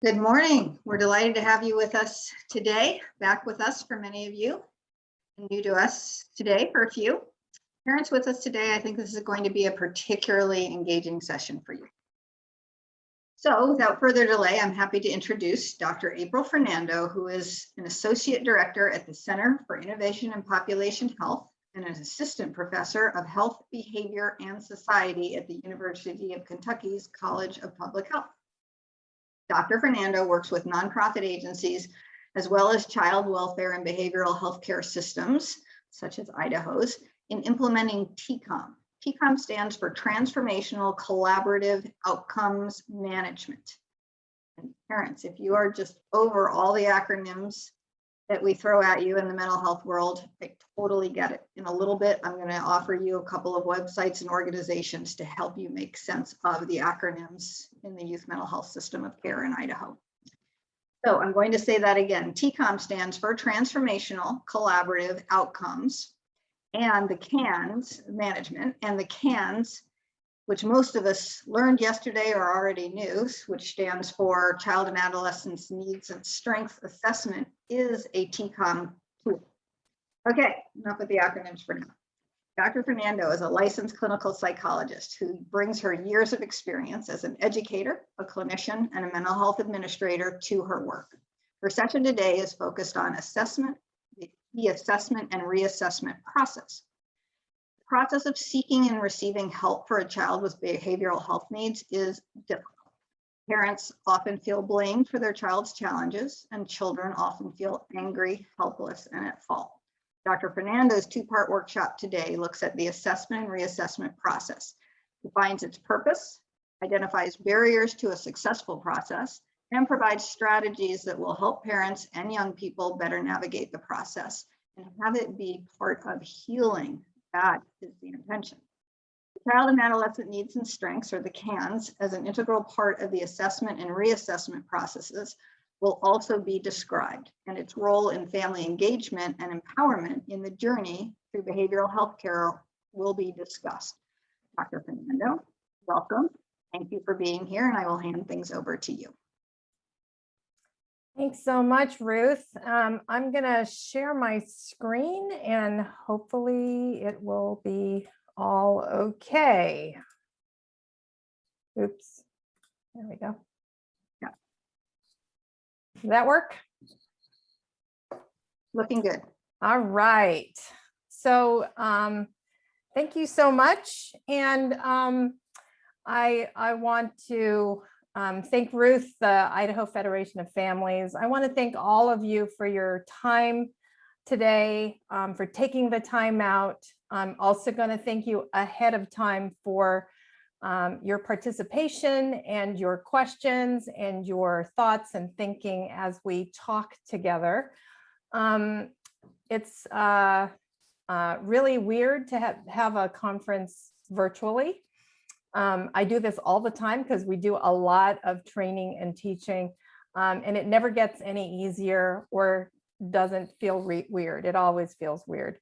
Good morning. We're delighted to have you with us today, back with us for many of you, and new to us today for a few. Parents with us today, I think this is going to be a particularly engaging session for you. So without further delay, I'm happy to introduce Dr. April Fernando, who is an Associate Director at the Center for Innovation and Population Health and an Assistant Professor of Health, Behavior, and Society at the University of Kentucky's College of Public Health. Dr. Fernando works with nonprofit agencies as well as child welfare and behavioral health care systems, such as Idaho's, in implementing TCOM. TCOM stands for Transformational Collaborative Outcomes Management. And parents, if you are just over all the acronyms that we throw at you in the mental health world, I totally get it. In a little bit, I'm going to offer you a couple of websites and organizations to help you make sense of the acronyms in the youth mental health system of care in Idaho. So I'm going to say that again. TCOM stands for Transformational Collaborative Outcomes, and the CANs, management, and the CANs, which most of us learned yesterday or already knew, which stands for Child and Adolescent Needs and Strengths Assessment, is a TCOM tool. Okay, enough with the acronyms for now. Dr. Fernando is a licensed clinical psychologist who brings her years of experience as an educator, a clinician, and a mental health administrator to her work. Her session today is focused on assessment, the assessment and reassessment process. The process of seeking and receiving help for a child with behavioral health needs is difficult. Parents often feel blamed for their child's challenges, and children often feel angry, helpless, and at fault. Dr. Fernando's two-part workshop today looks at the assessment and reassessment process, defines its purpose, identifies barriers to a successful process, and provides strategies that will help parents and young people better navigate the process and have it be part of healing. That is the intention. The Child and Adolescent Needs and Strengths, or the CANs, as an integral part of the assessment and reassessment processes will also be described, and its role in family engagement and empowerment in the journey through behavioral health care will be discussed. Dr. Fernando, welcome. Thank you for being here, and I will hand things over to you. Thanks so much, Ruth. I'm going to share my screen and hopefully it will be all okay. Oops, there we go. Yeah. Does that work? Looking good. All right. So thank you so much. And I want to thank Ruth, the Idaho Federation of Families. I want to thank all of you for your time today, for taking the time out. I'm also going to thank you ahead of time for your participation and your questions and your thoughts and thinking as we talk together. It's really weird to have a conference virtually. I do this all the time because we do a lot of training and teaching, and it never gets any easier or doesn't feel weird. It always feels weird.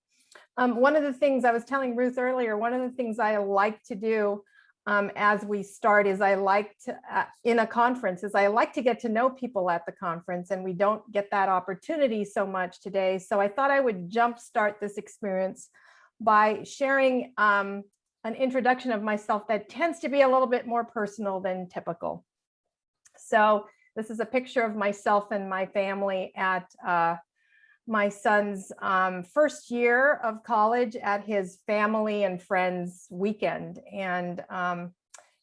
One of the things I was telling Ruth earlier, one of the things I like to do as we start is I like to, in a conference, is I like to get to know people at the conference, and we don't get that opportunity so much today. So I thought I would jumpstart this experience by sharing an introduction of myself that tends to be a little bit more personal than typical. So this is a picture of myself and my family at my son's first year of college at his family and friends weekend. And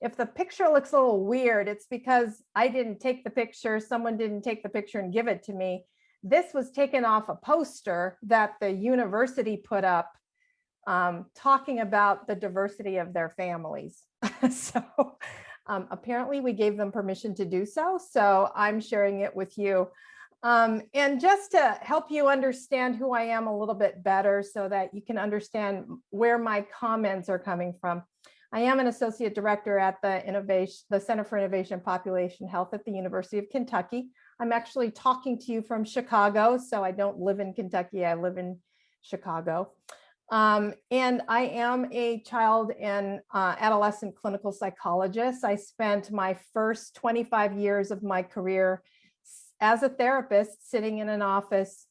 if the picture looks a little weird, it's because I didn't take the picture. Someone didn't take the picture and give it to me. This was taken off a poster that the university put up talking about the diversity of their families. So apparently we gave them permission to do so. So I'm sharing it with you. And just to help you understand who I am a little bit better so that you can understand where my comments are coming from. I am an associate director at the Center for Innovation and Population Health at the University of Kentucky. I'm actually talking to you from Chicago, so I don't live in Kentucky, I live in Chicago. And I am a child and adolescent clinical psychologist. I spent my first 25 years of my career as a therapist, sitting in an office,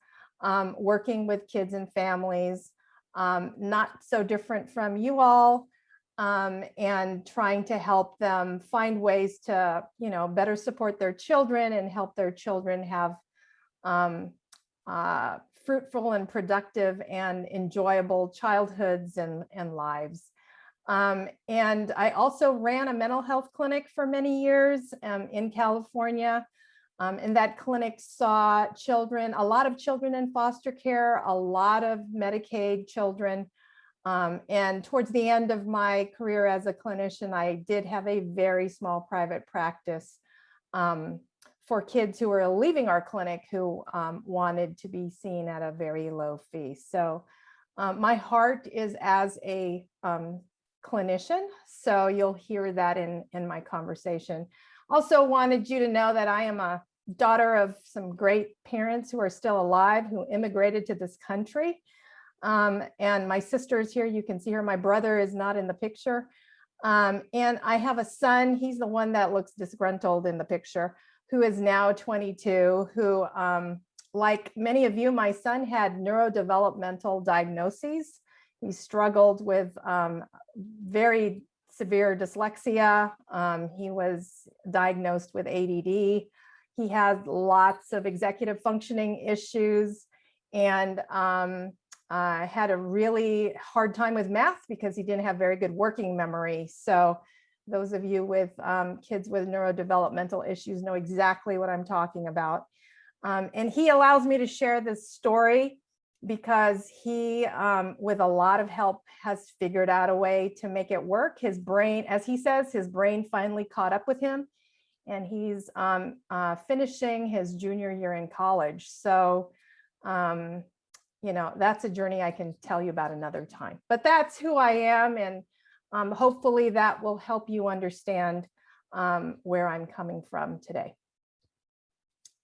working with kids and families, not so different from you all, and trying to help them find ways to, better support their children and help their children have fruitful and productive and enjoyable childhoods and lives. And I also ran a mental health clinic for many years in California. And that clinic saw children, a lot of children in foster care, a lot of Medicaid children. And towards the end of my career as a clinician, I did have a very small private practice for kids who were leaving our clinic who wanted to be seen at a very low fee. So my heart is as a clinician, so you'll hear that in my conversation. Also wanted you to know that I am a daughter of some great parents who are still alive, who immigrated to this country. And my sister's here, you can see her. My brother is not in the picture. And I have a son, he's the one that looks disgruntled in the picture, who is now 22, who, like many of you, my son had neurodevelopmental diagnoses. He struggled with very severe dyslexia. He was diagnosed with ADD. He had lots of executive functioning issues and had a really hard time with math because he didn't have very good working memory. So those of you with kids with neurodevelopmental issues know exactly what I'm talking about. And he allows me to share this story because he, with a lot of help, has figured out a way to make it work. His brain, as he says, his brain finally caught up with him, and he's finishing his junior year in college. So, that's a journey I can tell you about another time. But that's who I am, and hopefully that will help you understand where I'm coming from today.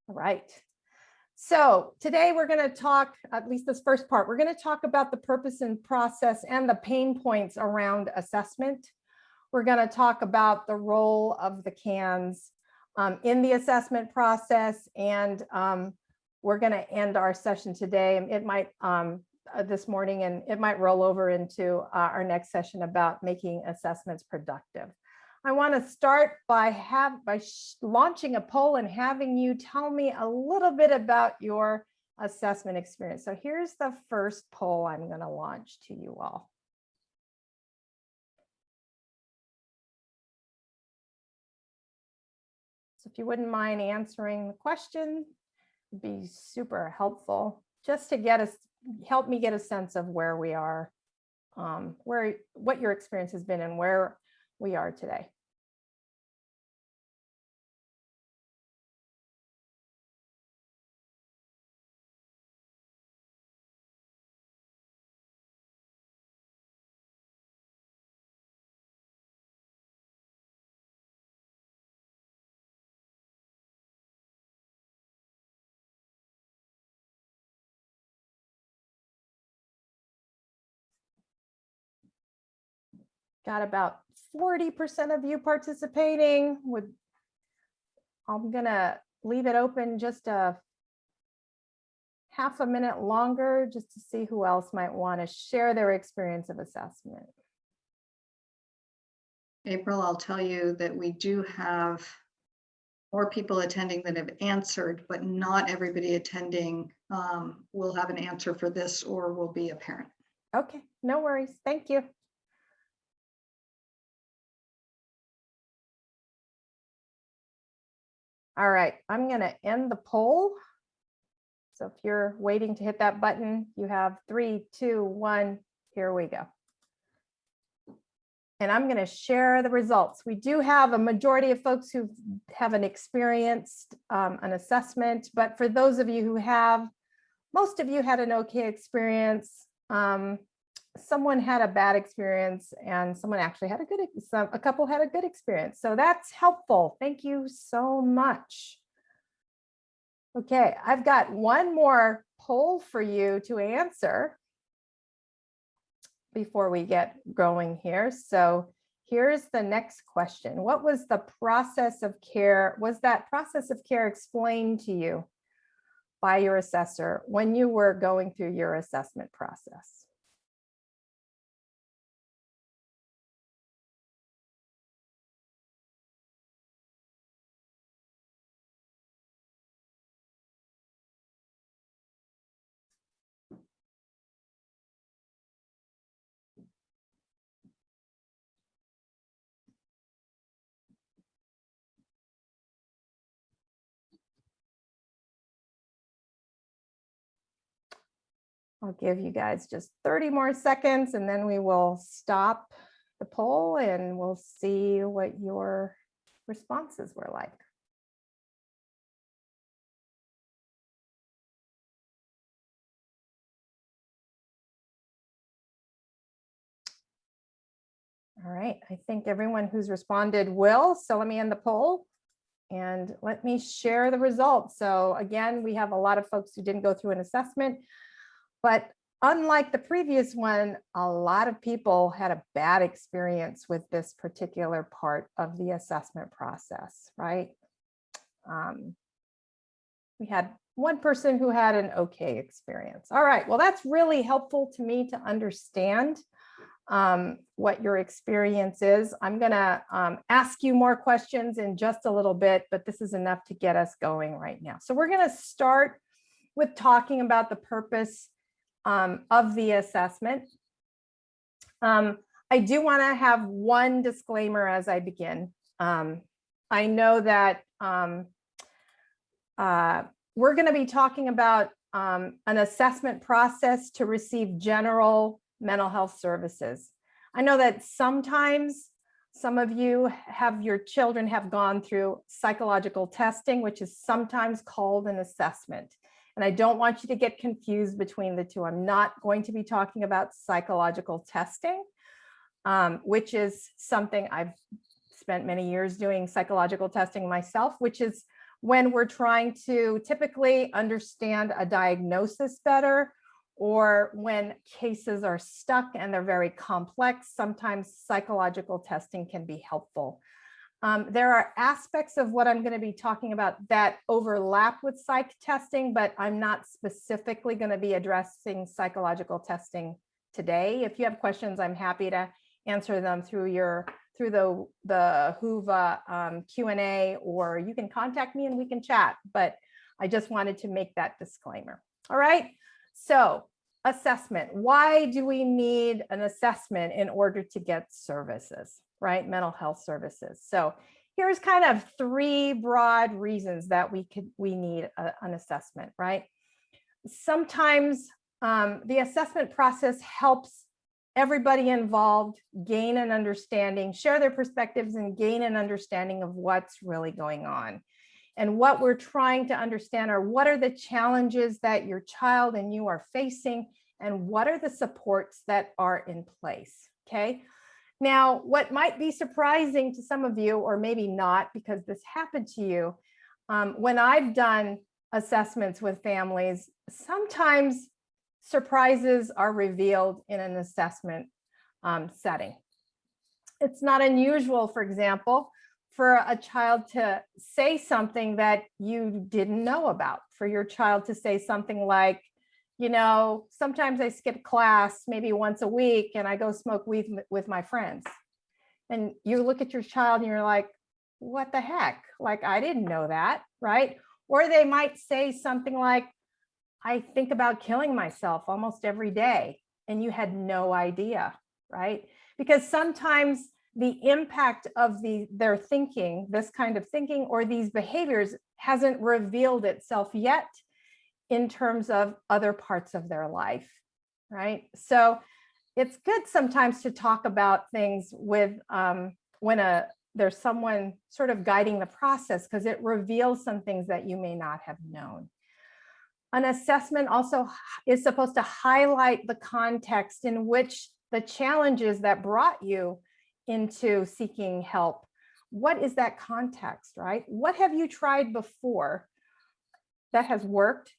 All right. So today we're going to talk, at least this first part, we're going to talk about the purpose and process and the pain points around assessment. We're going to talk about the role of the CANs in the assessment process, and we're going to end our session today. It might this morning, and it might roll over into our next session about making assessments productive. I want to start by launching a poll and having you tell me a little bit about your assessment experience. So here's the first poll I'm going to launch to you all. So if you wouldn't mind answering the question, it'd be super helpful just to help me get a sense of where we are, what your experience has been and where we are today. Got about 40% of you participating. I'm gonna leave it open just a half a minute longer just to see who else might want to share their experience of assessment. April, I'll tell you that we do have more people attending than have answered, but not everybody attending will have an answer for this or will be a parent. Okay, no worries. Thank you. All right, I'm going to end the poll. So if you're waiting to hit that button, you have 3, 2, 1, here we go. And I'm going to share the results. We do have a majority of folks who haven't experienced an assessment, but for those of you who have, most of you had an okay experience. Someone had a bad experience, and someone actually had a couple had a good experience. So that's helpful. Thank you so much. Okay, I've got one more poll for you to answer. before we get going here. So here's the next question. What was the process of care? Was that process of care explained to you by your assessor when you were going through your assessment process? I'll give you guys just 30 more seconds and then we will stop the poll and we'll see what your responses were like. All right, I think everyone who's responded will. So let me end the poll and let me share the results. So again, we have a lot of folks who didn't go through an assessment, but unlike the previous one, a lot of people had a bad experience with this particular part of the assessment process, right? We had one person who had an okay experience. All right, well, that's really helpful to me to understand what your experience is. I'm gonna ask you more questions in just a little bit, but this is enough to get us going right now. So we're gonna start with talking about the purpose of the assessment. I do wanna have one disclaimer as I begin. I know that we're gonna be talking about an assessment process to receive general mental health services. I know that sometimes some of you have your children have gone through psychological testing, which is sometimes called an assessment. And I don't want you to get confused between the two. I'm not going to be talking about psychological testing, which is something I've spent many years doing psychological testing myself, which is when we're trying to typically understand a diagnosis better, or when cases are stuck and they're very complex, sometimes psychological testing can be helpful. There are aspects of what I'm going to be talking about that overlap with psych testing, but I'm not specifically going to be addressing psychological testing today. If you have questions, I'm happy to answer them through the Whova Q&A, or you can contact me and we can chat, but I just wanted to make that disclaimer. All right. So assessment, why do we need an assessment in order to get services, right? Mental health services. So here's kind of three broad reasons that we need an assessment, right? Sometimes the assessment process helps everybody involved gain an understanding, share their perspectives and gain an understanding of what's really going on. And what we're trying to understand are what are the challenges that your child and you are facing, and what are the supports that are in place, okay? Now, what might be surprising to some of you, or maybe not because this happened to you, when I've done assessments with families, sometimes surprises are revealed in an assessment setting. It's not unusual, for example, for a child to say something that you didn't know about, for your child to say something like, you know, sometimes I skip class maybe once a week and I go smoke weed with my friends. And you look at your child and you're like, what the heck? Like, I didn't know that, right? Or they might say something like, I think about killing myself almost every day, and you had no idea, right? Because sometimes the impact of their thinking, this kind of thinking or these behaviors hasn't revealed itself yet in terms of other parts of their life, right? So it's good sometimes to talk about things with when there's someone sort of guiding the process, because it reveals some things that you may not have known. An assessment also is supposed to highlight the context in which the challenges that brought you into seeking help. What is that context, right? What have you tried before that has worked?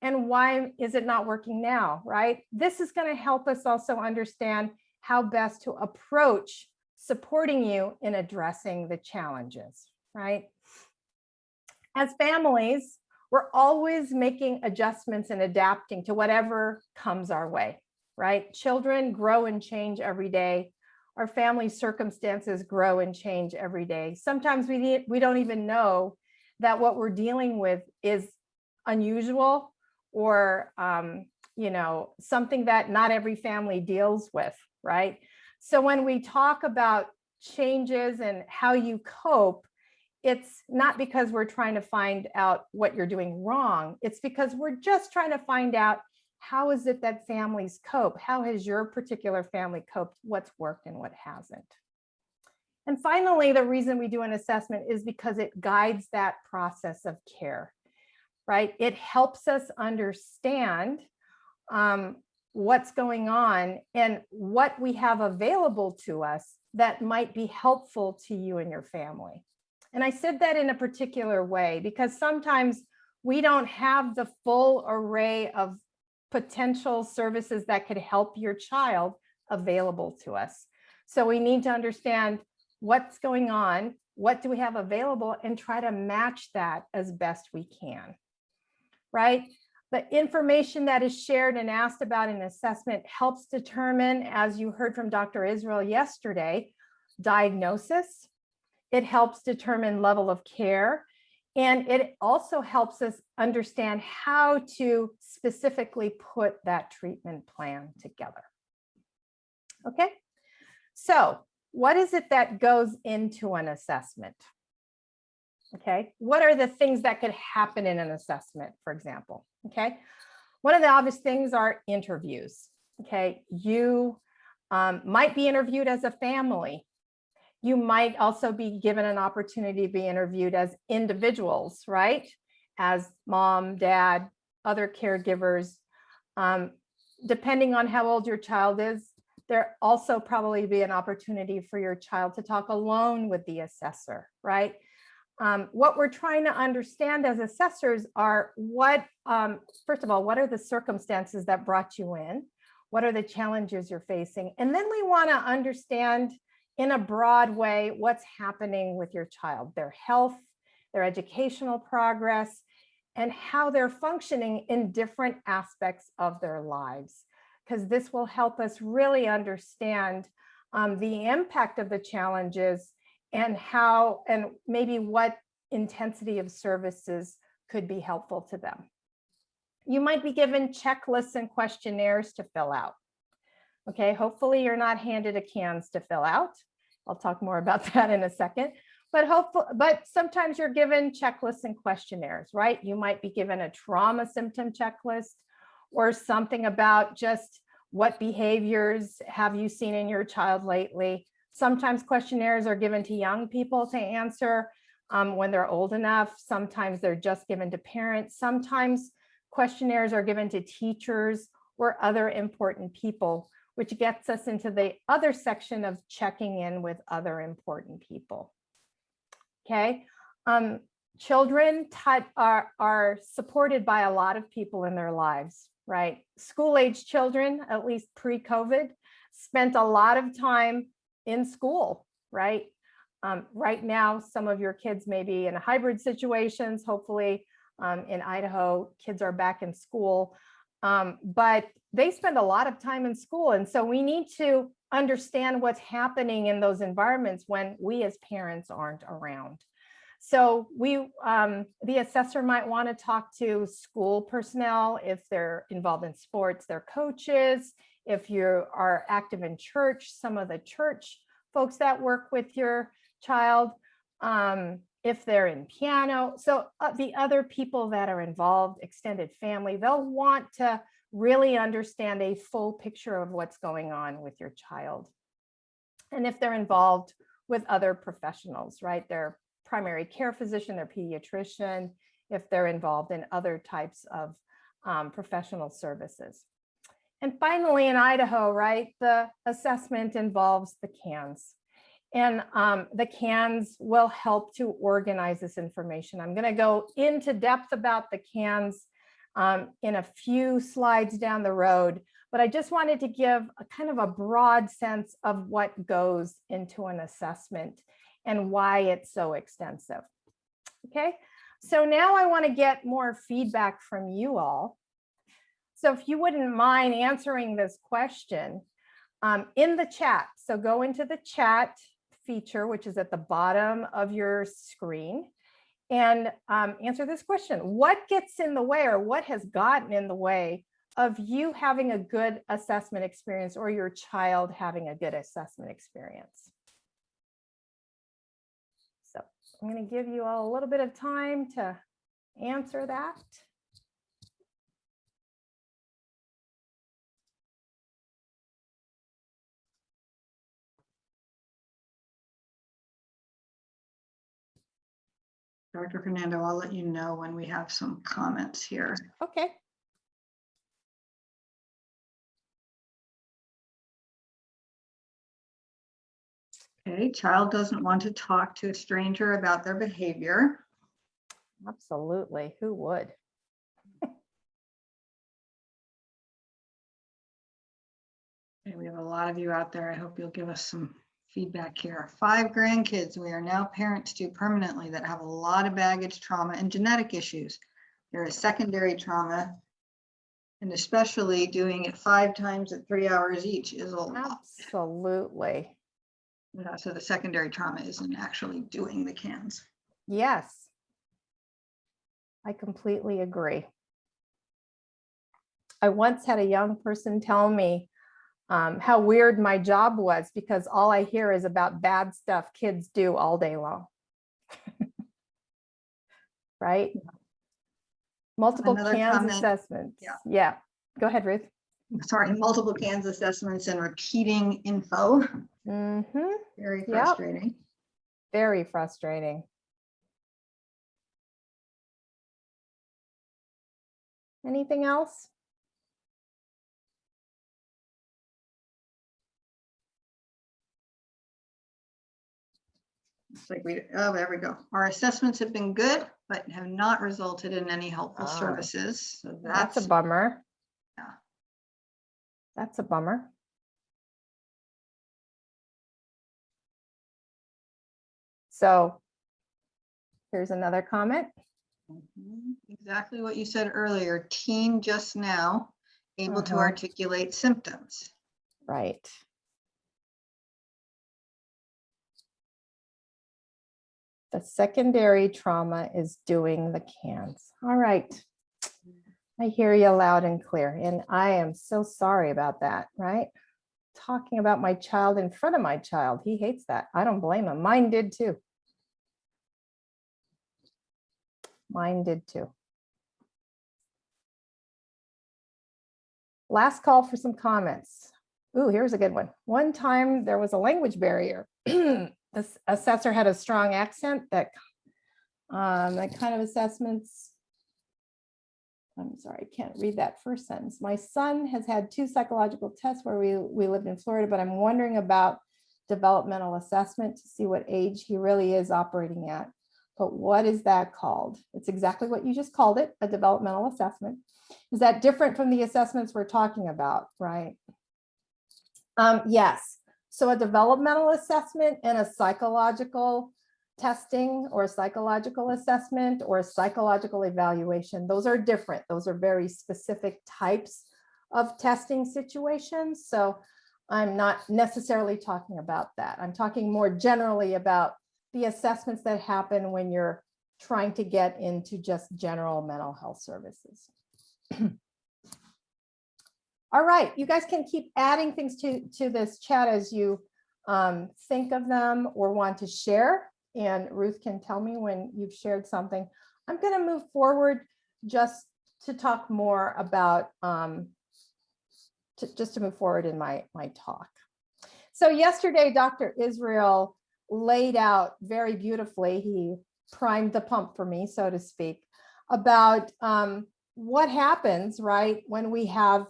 and why is it not working now, right? This is going to help us also understand how best to approach supporting you in addressing the challenges, right? As families, we're always making adjustments and adapting to whatever comes our way, right? Children grow and change every day. Our family circumstances grow and change every day. Sometimes we don't even know that what we're dealing with is unusual or something that not every family deals with, right? So when we talk about changes and how you cope, it's not because we're trying to find out what you're doing wrong. It's because we're just trying to find out, how is it that families cope? How has your particular family coped? What's worked and what hasn't? And finally, the reason we do an assessment is because it guides that process of care, right? It helps us understand what's going on and what we have available to us that might be helpful to you and your family. And I said that in a particular way because sometimes we don't have the full array of potential services that could help your child available to us. So we need to understand what's going on, what do we have available, and try to match that as best we can, right? The information that is shared and asked about in assessment helps determine, as you heard from Dr. Israel yesterday, diagnosis. It helps determine level of care, and it also helps us understand how to specifically put that treatment plan together. Okay, so what is it that goes into an assessment? Okay, what are the things that could happen in an assessment, for example? Okay, one of the obvious things are interviews. Okay, you might be interviewed as a family. You might also be given an opportunity to be interviewed as individuals, right? As mom, dad, other caregivers. Depending on how old your child is, there also probably be an opportunity for your child to talk alone with the assessor, right? What we're trying to understand as assessors are first of all, what are the circumstances that brought you in? What are the challenges you're facing? And then we want to understand in a broad way what's happening with your child, their health, their educational progress, and how they're functioning in different aspects of their lives. Because this will help us really understand the impact of the challenges and how and maybe what intensity of services could be helpful to them. You might be given checklists and questionnaires to fill out. Okay, hopefully you're not handed a cans to fill out. I'll talk more about that in a second. But sometimes you're given checklists and questionnaires, right? You might be given a trauma symptom checklist or something about just what behaviors have you seen in your child lately. Sometimes questionnaires are given to young people to answer when they're old enough. Sometimes they're just given to parents. Sometimes questionnaires are given to teachers or other important people, which gets us into the other section of checking in with other important people. Okay, children are supported by a lot of people in their lives, right? School-age children, at least pre-COVID, spent a lot of time in school, right? Right now, some of your kids may be in hybrid situations. Hopefully, in Idaho, kids are back in school, but they spend a lot of time in school. And so we need to understand what's happening in those environments when we as parents aren't around. So the assessor might want to talk to school personnel if they're involved in sports, their coaches, if you are active in church, some of the church folks that work with your child, if they're in piano. So the other people that are involved, extended family, they'll want to really understand a full picture of what's going on with your child. And if they're involved with other professionals, right? Their primary care physician, their pediatrician, if they're involved in other types of professional services. And finally, in Idaho, right, the assessment involves the CANs. And the CANs will help to organize this information. I'm going to go into depth about the CANs in a few slides down the road, but I just wanted to give a kind of a broad sense of what goes into an assessment and why it's so extensive. Okay, so now I want to get more feedback from you all. So if you wouldn't mind answering this question in the chat. So go into the chat feature, which is at the bottom of your screen, and answer this question. What gets in the way, or what has gotten in the way of you having a good assessment experience or your child having a good assessment experience? So I'm going to give you all a little bit of time to answer that. Dr. Fernando, I'll let you know when we have some comments here. Okay. Okay, child doesn't want to talk to a stranger about their behavior. Absolutely. Who would? Okay, we have a lot of you out there. I hope you'll give us some feedback here. 5 grandkids we are now parents to permanently that have a lot of baggage, trauma, and genetic issues. There is secondary trauma, and especially doing it 5 times at 3 hours each is a lot. Absolutely. Yeah, so the secondary trauma isn't actually doing the cans. Yes. I completely agree. I once had a young person tell me how weird my job was because all I hear is about bad stuff kids do all day long. Right? Multiple Another cans comment. assessments. Yeah. Yeah. Go ahead, Ruth. Sorry, multiple cans assessments and repeating info. Mm-hmm. Very frustrating. Yep. Very frustrating. Anything else? It's like there we go. Our assessments have been good, but have not resulted in any helpful services. So That's a bummer. Yeah. That's a bummer. So here's another comment. Exactly what you said earlier. Teen just now able to Uh-huh. articulate symptoms. Right. The secondary trauma is doing the cans. All right. I hear you loud and clear. And I am so sorry about that, right? Talking about my child in front of my child. He hates that. I don't blame him. Mine did too. Mine did too. Last call for some comments. Ooh, here's a good one. One time there was a language barrier. This assessor had a strong accent that kind of assessments. I'm sorry, I can't read that first sentence. My son has had 2 psychological tests where we lived in Florida, but I'm wondering about developmental assessment to see what age he really is operating at. But what is that called? It's exactly what you just called it, a developmental assessment. Is that different from the assessments we're talking about, right? Yes. So a developmental assessment and a psychological testing or psychological assessment or psychological evaluation, those are different. Those are very specific types of testing situations. So I'm not necessarily talking about that. I'm talking more generally about the assessments that happen when you're trying to get into just general mental health services. All right, you guys can keep adding things to this chat as you think of them or want to share. And Ruth can tell me when you've shared something. I'm going to move forward just to talk more about, just to move forward in my talk. So yesterday, Dr. Israel laid out very beautifully, he primed the pump for me, so to speak, about what happens, right, when we have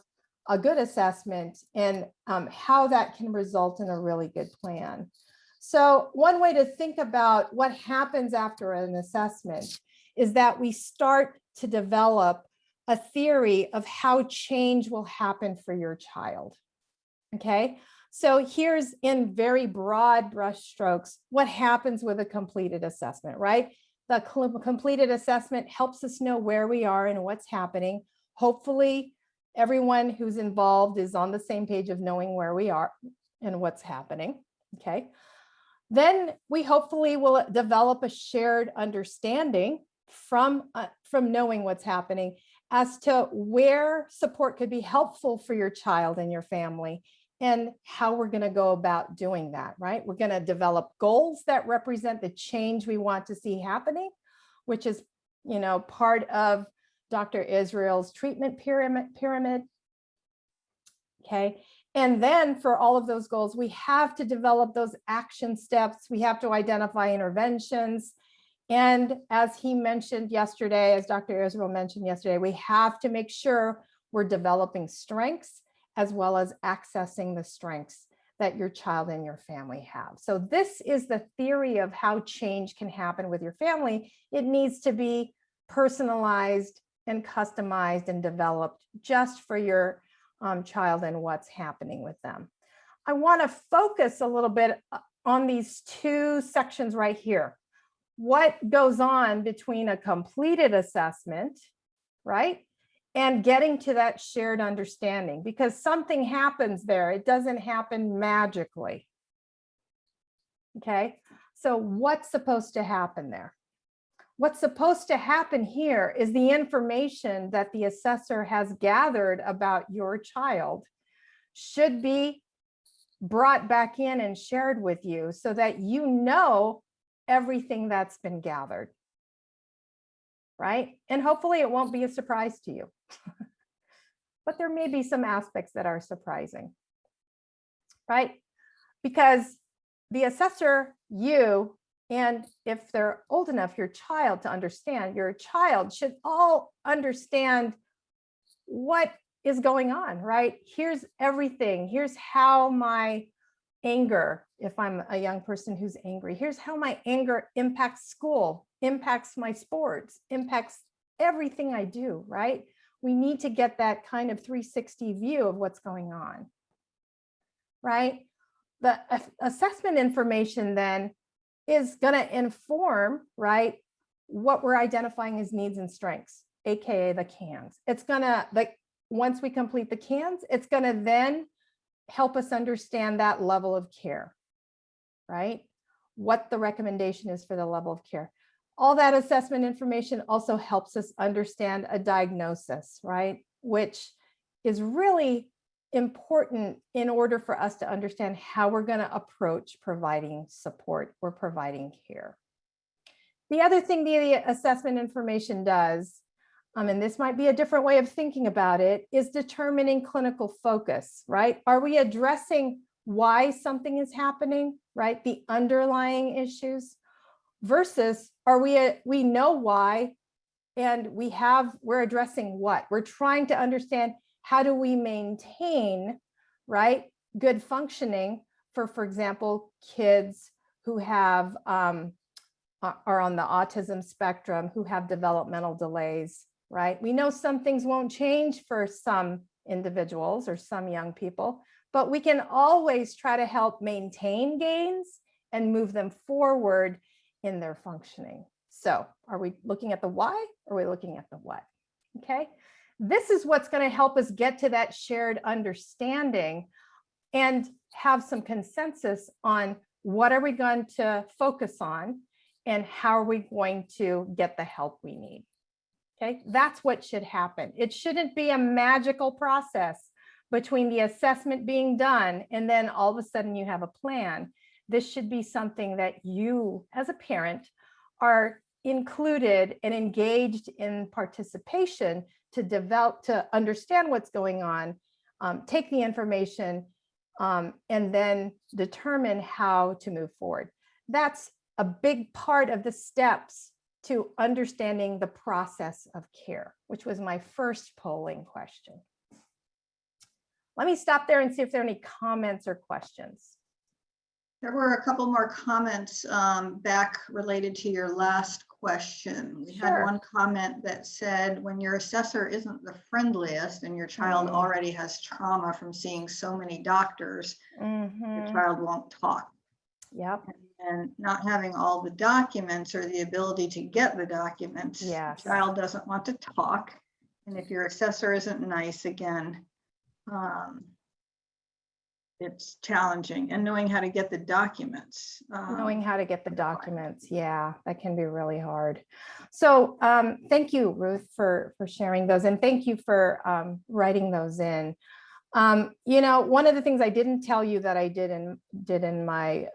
a good assessment and how that can result in a really good plan. So one way to think about what happens after an assessment is that we start to develop a theory of how change will happen for your child. Okay, so here's in very broad brush strokes what happens with a completed assessment, right? The completed assessment helps us know where we are and what's happening. Hopefully, everyone who's involved is on the same page of knowing where we are and what's happening. Okay, then we hopefully will develop a shared understanding from knowing what's happening as to where support could be helpful for your child and your family, and how we're going to go about doing that, right? We're going to develop goals that represent the change we want to see happening, which is, part of Dr. Israel's treatment pyramid. Okay. And then for all of those goals, we have to develop those action steps. We have to identify interventions. And as he mentioned yesterday, as Dr. Israel mentioned yesterday, we have to make sure we're developing strengths as well as accessing the strengths that your child and your family have. So this is the theory of how change can happen with your family. It needs to be personalized and customized and developed just for your child and what's happening with them. I want to focus a little bit on these two sections right here. What goes on between a completed assessment, right? And getting to that shared understanding, because something happens there. It doesn't happen magically. Okay, so what's supposed to happen there? What's supposed to happen here is the information that the assessor has gathered about your child should be brought back in and shared with you so that you know everything that's been gathered. Right? And hopefully it won't be a surprise to you. But there may be some aspects that are surprising, right? Because the assessor, you, and if they're old enough, your child to understand, your child should all understand what is going on, right? Here's everything. Here's how my anger, if I'm a young person who's angry, here's how my anger impacts school, impacts my sports, impacts everything I do, right? We need to get that kind of 360 view of what's going on, right? The assessment information then is going to inform, right, what we're identifying as needs and strengths, AKA the CANs. It's going to, like, once we complete the CANs, it's going to then help us understand that level of care, right? What the recommendation is for the level of care. All that assessment information also helps us understand a diagnosis, right? Which is really important in order for us to understand how we're going to approach providing support or providing care. The other thing the assessment information does, and this might be a different way of thinking about it, is determining clinical focus, right? Are we addressing why something is happening, right? The underlying issues versus we know why and we're addressing what? We're trying to understand how do we maintain, right, good functioning for example, kids who have are on the autism spectrum, who have developmental delays, right? We know some things won't change for some individuals or some young people, but we can always try to help maintain gains and move them forward in their functioning. So are we looking at the why or are we looking at the what? Okay, this is what's going to help us get to that shared understanding and have some consensus on what are we going to focus on and how are we going to get the help we need. Okay, that's what should happen. It shouldn't be a magical process between the assessment being done and then all of a sudden you have a plan. This should be something that you as a parent are included and engaged in participation to develop, to understand what's going on, take the information, and then determine how to move forward. That's a big part of the steps to understanding the process of care, which was my first polling question. Let me stop there and see if there are any comments or questions. There were a couple more comments back related to your last question. We had Sure. one comment that said, when your assessor isn't the friendliest and your child already has trauma from seeing so many doctors, your child won't talk. Yep. And not having all the documents or the ability to get the documents, Yes. the child doesn't want to talk. And if your assessor isn't nice, again, it's challenging. And knowing how to get the documents. Knowing how to get the documents. Yeah, that can be really hard. So thank you, Ruth, for sharing those. And thank you for writing those in. You know, one of the things I didn't tell you that I did in my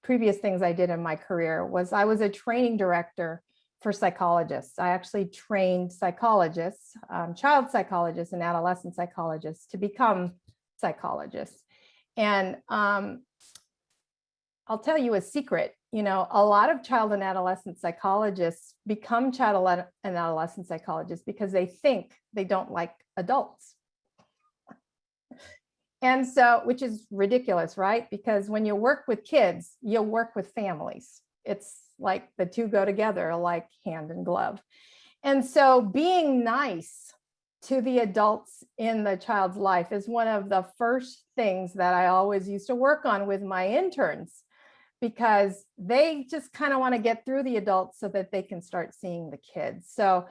previous things I did in my career was I was a training director for psychologists. I actually trained psychologists, child psychologists and adolescent psychologists to become psychologists. And I'll tell you a secret, you know, a lot of child and adolescent psychologists become child and adolescent psychologists because they think they don't like adults. And so, which is ridiculous, right? Because when you work with kids, you'll work with families. It's like the two go together like hand in glove. And so being nice to the adults in the child's life is one of the first things that I always used to work on with my interns, because they just kind of want to get through the adults so that they can start seeing the kids. So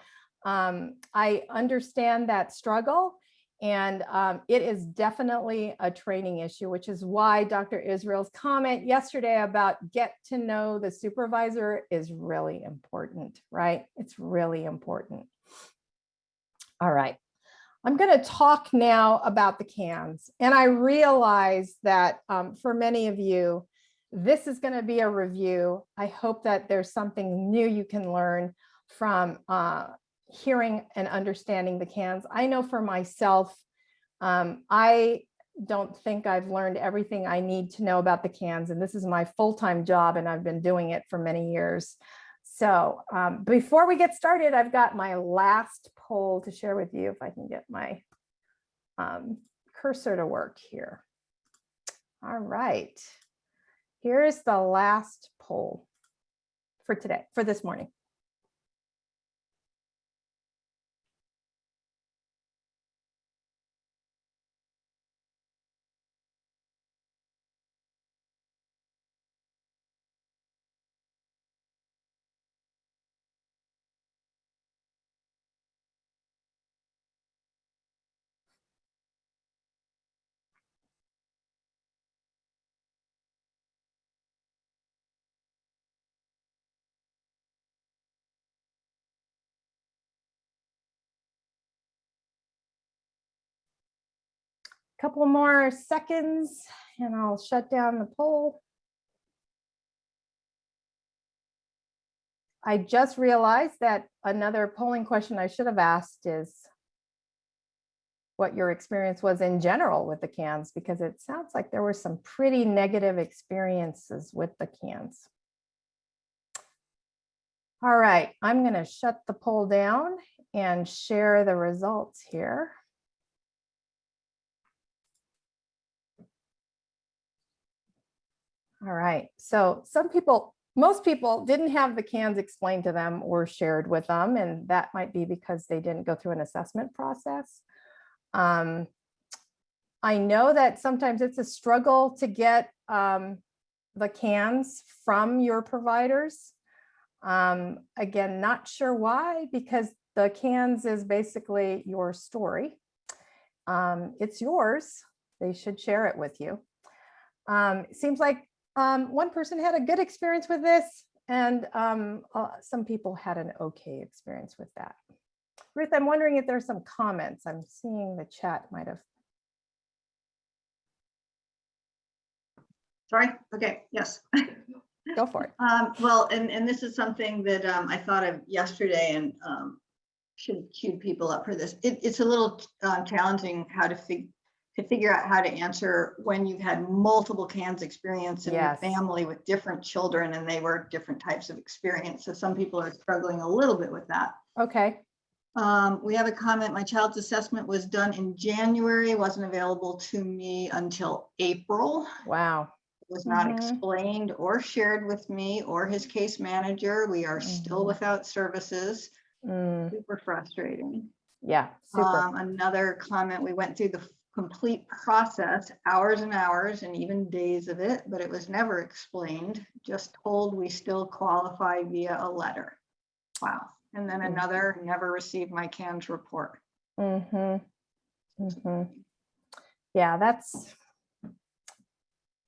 I understand that struggle. And it is definitely a training issue, which is why Dr. Israel's comment yesterday about get to know the supervisor is really important, right? It's really important. All right. I'm going to talk now about the CANs. And I realize that for many of you, this is going to be a review. I hope that there's something new you can learn from hearing and understanding the CANs. I know for myself, I don't think I've learned everything I need to know about the CANs, and this is my full-time job, and I've been doing it for many years. So before we get started, I've got my last poll to share with you, if I can get my cursor to work here. All right, here's the last poll for today, for this morning. Couple more seconds and I'll shut down the poll. I just realized that another polling question I should have asked is what your experience was in general with the CANs, because it sounds like there were some pretty negative experiences with the CANs. All right, I'm going to shut the poll down and share the results here. All right, so most people didn't have the CANs explained to them or shared with them, and that might be because they didn't go through an assessment process. I know that sometimes it's a struggle to get the CANs from your providers. Again, not sure why, because the CANs is basically your story. It's yours. They should share it with you. It seems like one person had a good experience with this, and some people had an okay experience with that. Ruth, I'm wondering if there's some comments. I'm seeing the chat might have. Sorry. Okay. Yes. Go for it. Well, and this is something that I thought of yesterday, and should have queued people up for this. It's a little challenging how to figure out how to answer when you've had multiple CANs experience in your family with different children, and they were different types of experience. So some people are struggling a little bit with that. Okay. We have a comment. My child's assessment was done in January, wasn't available to me until April. Wow. was not Mhm. explained or shared with me or his case manager. We are still Mhm. without services. Mm, Super frustrating. yeah, super. Another comment, we went through the complete process, hours and hours and even days of it, but it was never explained, just told we still qualify via a letter. Wow. And then another, never received my CANS report. Mhm. Mhm. Yeah,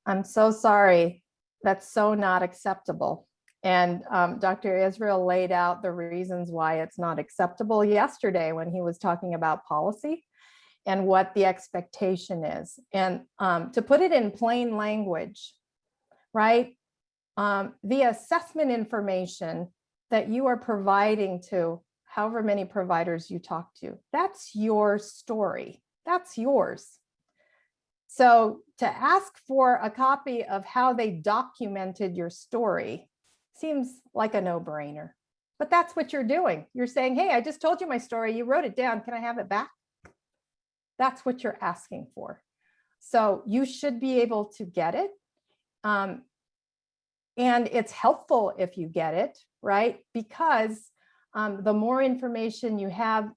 I'm so sorry. That's so not acceptable. And Dr. Israel laid out the reasons why it's not acceptable yesterday when he was talking about policy and what the expectation is. And to put it in plain language, right? The assessment information that you are providing to however many providers you talk to, that's your story. That's yours. So to ask for a copy of how they documented your story seems like a no-brainer. But that's what you're doing. You're saying, hey, I just told you my story. You wrote it down. Can I have it back? That's what you're asking for. So you should be able to get it. And it's helpful if you get it, right? Because the more information you have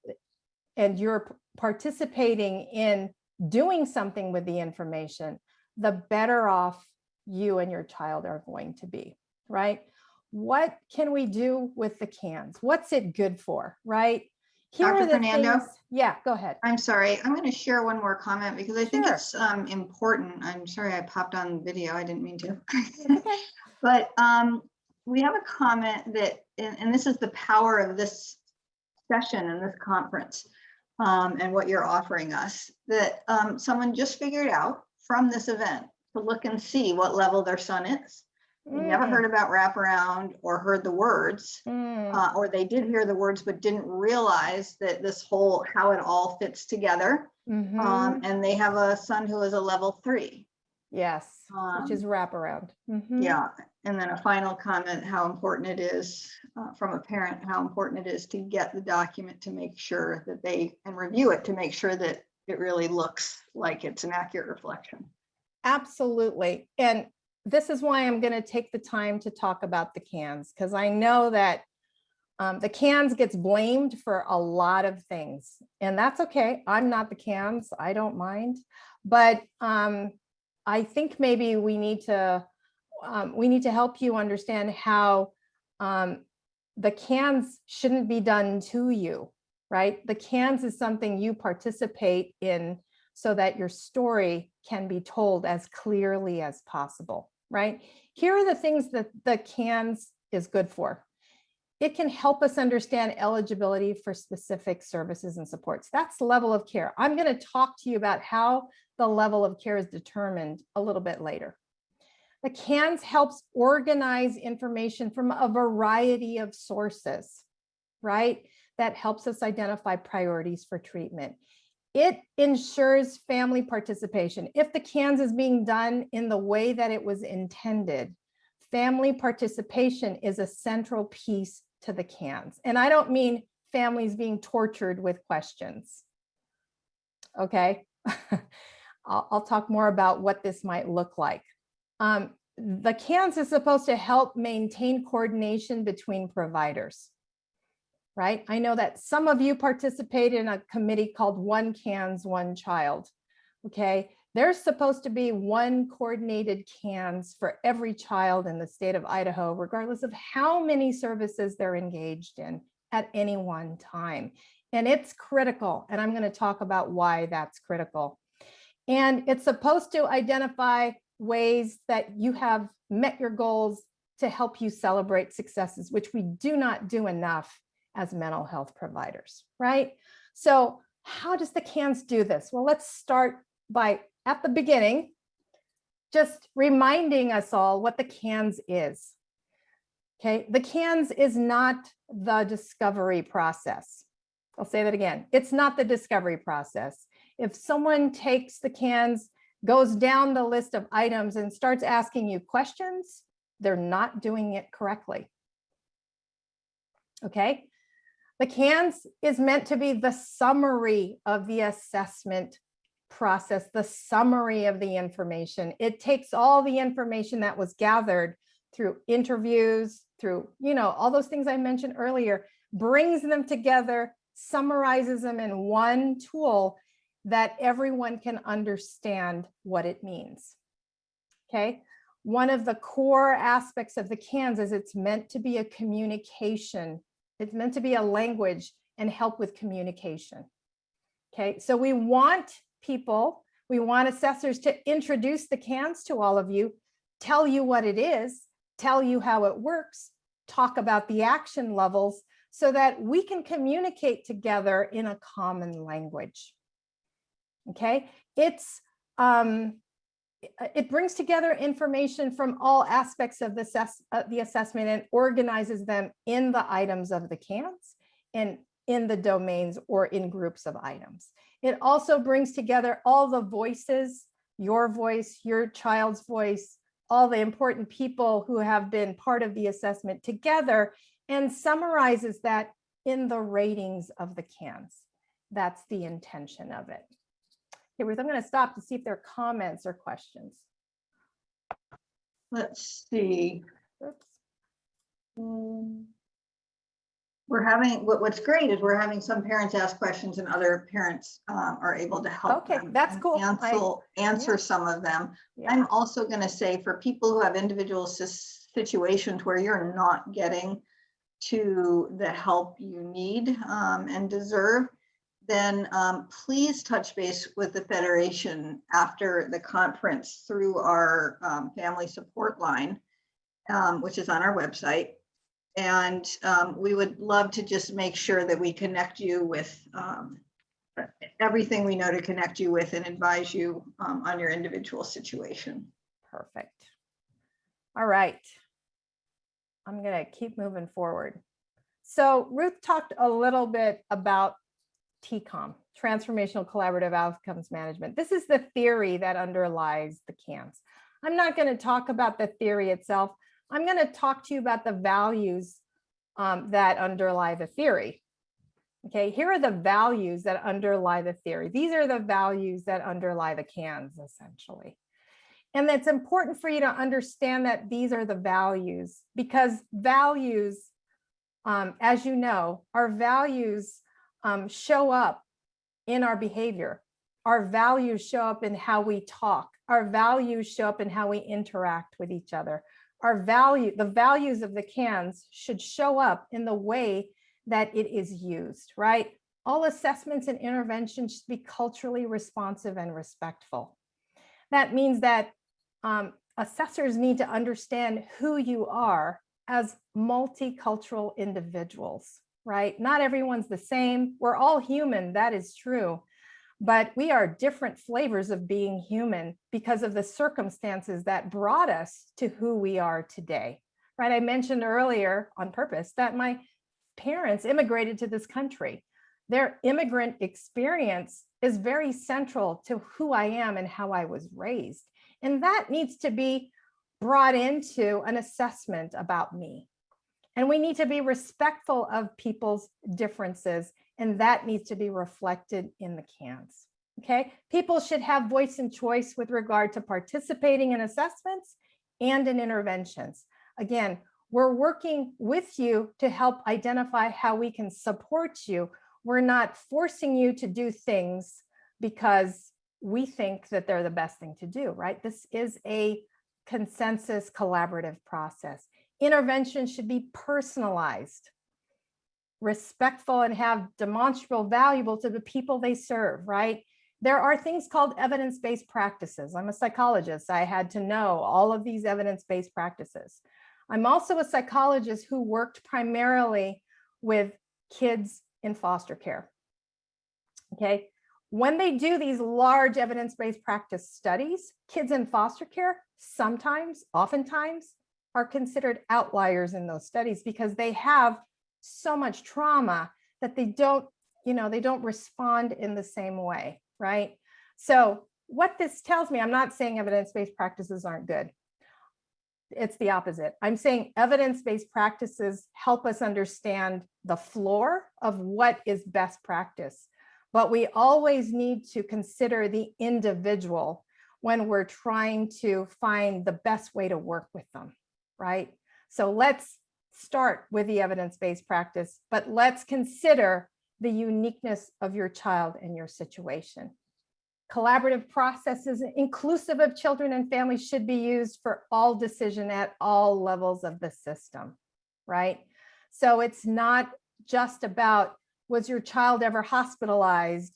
and you're participating in doing something with the information, the better off you and your child are going to be, right? What can we do with the CANS? What's it good for, right? Here Dr. are the Fernando? things. Yeah, go ahead. I'm sorry, I'm going to share one more comment because I think Sure. it's important. I'm sorry I popped on video. I didn't mean to. Okay. But we have a comment that, and this is the power of this session and this conference and what you're offering us, that someone just figured out from this event to look and see what level their son is. They never heard about wraparound or heard the words, or they did hear the words but didn't realize that this whole, how it all fits together. And they have a son who is a level 3. Yes, which is wraparound. Yeah, and then a final comment, how important it is from a parent, how important it is to get the document to make sure that they, and review it to make sure that it really looks like it's an accurate reflection. Absolutely. And this is why I'm going to take the time to talk about the CANS, because I know that the CANS gets blamed for a lot of things, and that's okay. I'm not the CANS. I don't mind. But I think maybe we need to help you understand how the CANS shouldn't be done to you, right? The CANS is something you participate in so that your story can be told as clearly as possible, right? Here are the things that the CANS is good for. It can help us understand eligibility for specific services and supports. That's the level of care. I'm going to talk to you about how the level of care is determined a little bit later. The CANS helps organize information from a variety of sources, right? That helps us identify priorities for treatment. It ensures family participation. If the CANS is being done in the way that it was intended, family participation is a central piece to the CANS. And I don't mean families being tortured with questions. Okay. I'll talk more about what this might look like. The CANS is supposed to help maintain coordination between providers, right? I know that some of you participate in a committee called One CANS, One Child, okay? There's supposed to be one coordinated CANS for every child in the state of Idaho, regardless of how many services they're engaged in at any one time. And it's critical, and I'm going to talk about why that's critical. And it's supposed to identify ways that you have met your goals to help you celebrate successes, which we do not do enough as mental health providers, right? So how does the CANS do this? Well, let's start by, at the beginning, just reminding us all what the CANS is. Okay, the CANS is not the discovery process. I'll say that again. It's not the discovery process. If someone takes the CANS, goes down the list of items and starts asking you questions, they're not doing it correctly. Okay, the CANS is meant to be the summary of the assessment process, the summary of the information. It takes all the information that was gathered through interviews, through, all those things I mentioned earlier, brings them together, summarizes them in one tool that everyone can understand what it means. Okay. One of the core aspects of the CANS is it's meant to be a communication. It's meant to be a language and help with communication. Okay. So we want assessors to introduce the CANS to all of you, tell you what it is, tell you how it works, talk about the action levels so that we can communicate together in a common language. Okay, it brings together information from all aspects of the assessment and organizes them in the items of the CANS and in the domains or in groups of items. It also brings together all the voices, your voice, your child's voice, all the important people who have been part of the assessment together and summarizes that in the ratings of the CANS. That's the intention of it. Okay, Ruth, I'm going to stop to see if there are comments or questions. Let's see. Oops. We're having, what's great is we're having some parents ask questions and other parents are able to help. Okay, that's cool. Answer some of them. Yeah. I'm also going to say for people who have individual situations where you're not getting to the help you need and deserve, then please touch base with the Federation after the conference through our family support line, which is on our website. And we would love to just make sure that we connect you with everything we know to connect you with and advise you on your individual situation. Perfect. All right. I'm going to keep moving forward. So Ruth talked a little bit about TCOM, Transformational Collaborative Outcomes Management. This is the theory that underlies the CANS. I'm not going to talk about the theory itself. I'm going to talk to you about the values that underlie the theory. Okay, here are the values that underlie the theory. These are the values that underlie the CANS, essentially. And it's important for you to understand that these are the values, because values, as you know, our values show up in our behavior. Our values show up in how we talk. Our values show up in how we interact with each other. The values of the CANS should show up in the way that it is used, right? All assessments and interventions should be culturally responsive and respectful. That means that assessors need to understand who you are as multicultural individuals, right? Not everyone's the same. We're all human, that is true. But we are different flavors of being human because of the circumstances that brought us to who we are today, right? I mentioned earlier on purpose that my parents immigrated to this country. Their immigrant experience is very central to who I am and how I was raised. And that needs to be brought into an assessment about me. And we need to be respectful of people's differences, and that needs to be reflected in the CANS. Okay, people should have voice and choice with regard to participating in assessments and in interventions. Again, we're working with you to help identify how we can support you. We're not forcing you to do things because we think that they're the best thing to do, right? This is a consensus collaborative process. Intervention should be personalized, respectful, and have demonstrable value to the people they serve, right? There are things called evidence-based practices. I'm a psychologist. I had to know all of these evidence-based practices. I'm also a psychologist who worked primarily with kids in foster care. Okay, when they do these large evidence-based practice studies, kids in foster care oftentimes are considered outliers in those studies because they have so much trauma that they don't respond in the same way, right? So what this tells me, I'm not saying evidence-based practices aren't good. It's the opposite. I'm saying evidence-based practices help us understand the floor of what is best practice. but we always need to consider the individual when we're trying to find the best way to work with them, right? So let's start with the evidence-based practice, but let's consider the uniqueness of your child and your situation. Collaborative processes inclusive of children and families should be used for all decision at all levels of the system, right? So it's not just about, was your child ever hospitalized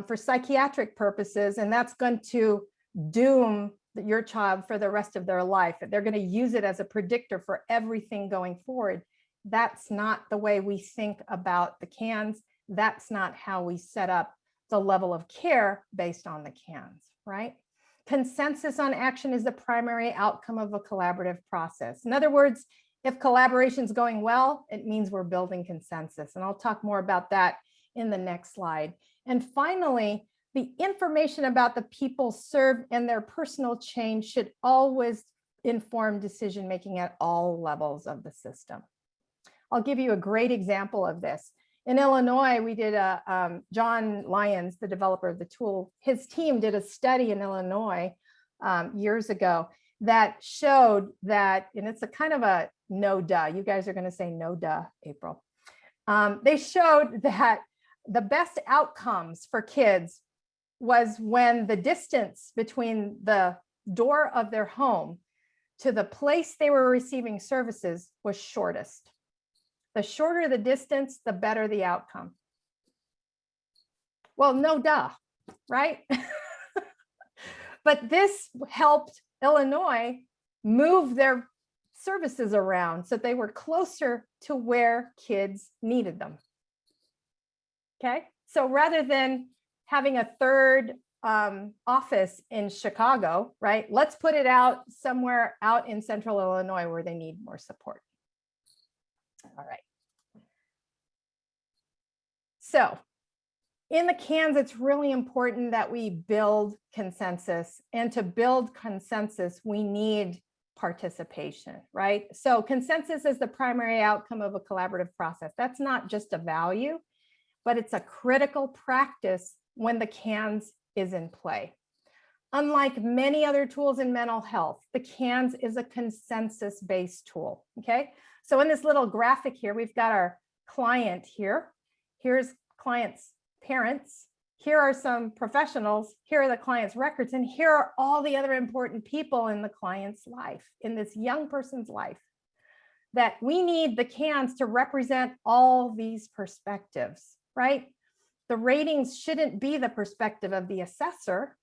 for psychiatric purposes, and that's going to doom your child for the rest of their life. They're going to use it as a predictor for everything going forward. That's not the way we think about the CANs. That's not how we set up the level of care based on the CANs, right? Consensus on action is the primary outcome of a collaborative process. In other words, if collaboration is going well, it means we're building consensus. And I'll talk more about that in the next slide. And finally, the information about the people served and their personal change should always inform decision-making at all levels of the system. I'll give you a great example of this. In Illinois, we did John Lyons, the developer of the tool, his team did a study in Illinois years ago that showed that, and it's a kind of a no duh, you guys are going to say no duh, April. They showed that the best outcomes for kids was when the distance between the door of their home to the place they were receiving services was shortest. The shorter the distance, the better the outcome. Well, no duh, right? But this helped Illinois move their services around so they were closer to where kids needed them. Okay, so rather than having a third office in Chicago, right? Let's put it out somewhere out in central Illinois where they need more support. All right. So in the CANs, it's really important that we build consensus. And to build consensus, we need participation, right? So consensus is the primary outcome of a collaborative process. That's not just a value, but it's a critical practice when the CANs is in play. Unlike many other tools in mental health, the CANs is a consensus-based tool, okay? So in this little graphic here, we've got our client here. Here's client's parents. Here are some professionals. Here are the client's records. And here are all the other important people in the client's life, in this young person's life, that we need the CANs to represent all these perspectives, right? The ratings shouldn't be the perspective of the assessor.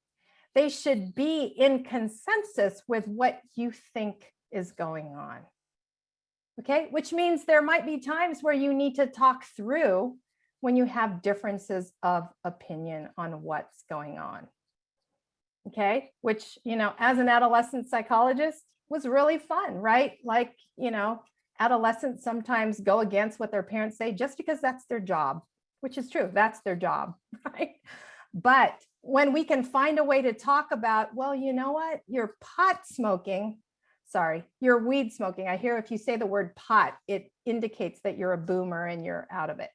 They should be in consensus with what you think is going on. Okay, which means there might be times where you need to talk through when you have differences of opinion on what's going on. Okay, which, you know, as an adolescent psychologist was really fun, right? Like, you know, adolescents sometimes go against what their parents say just because that's their job, which is true, that's their job, right? But when we can find a way to talk about, well, you know what, you're pot smoking, sorry, you're weed smoking. I hear if you say the word pot, it indicates that you're a boomer and you're out of it.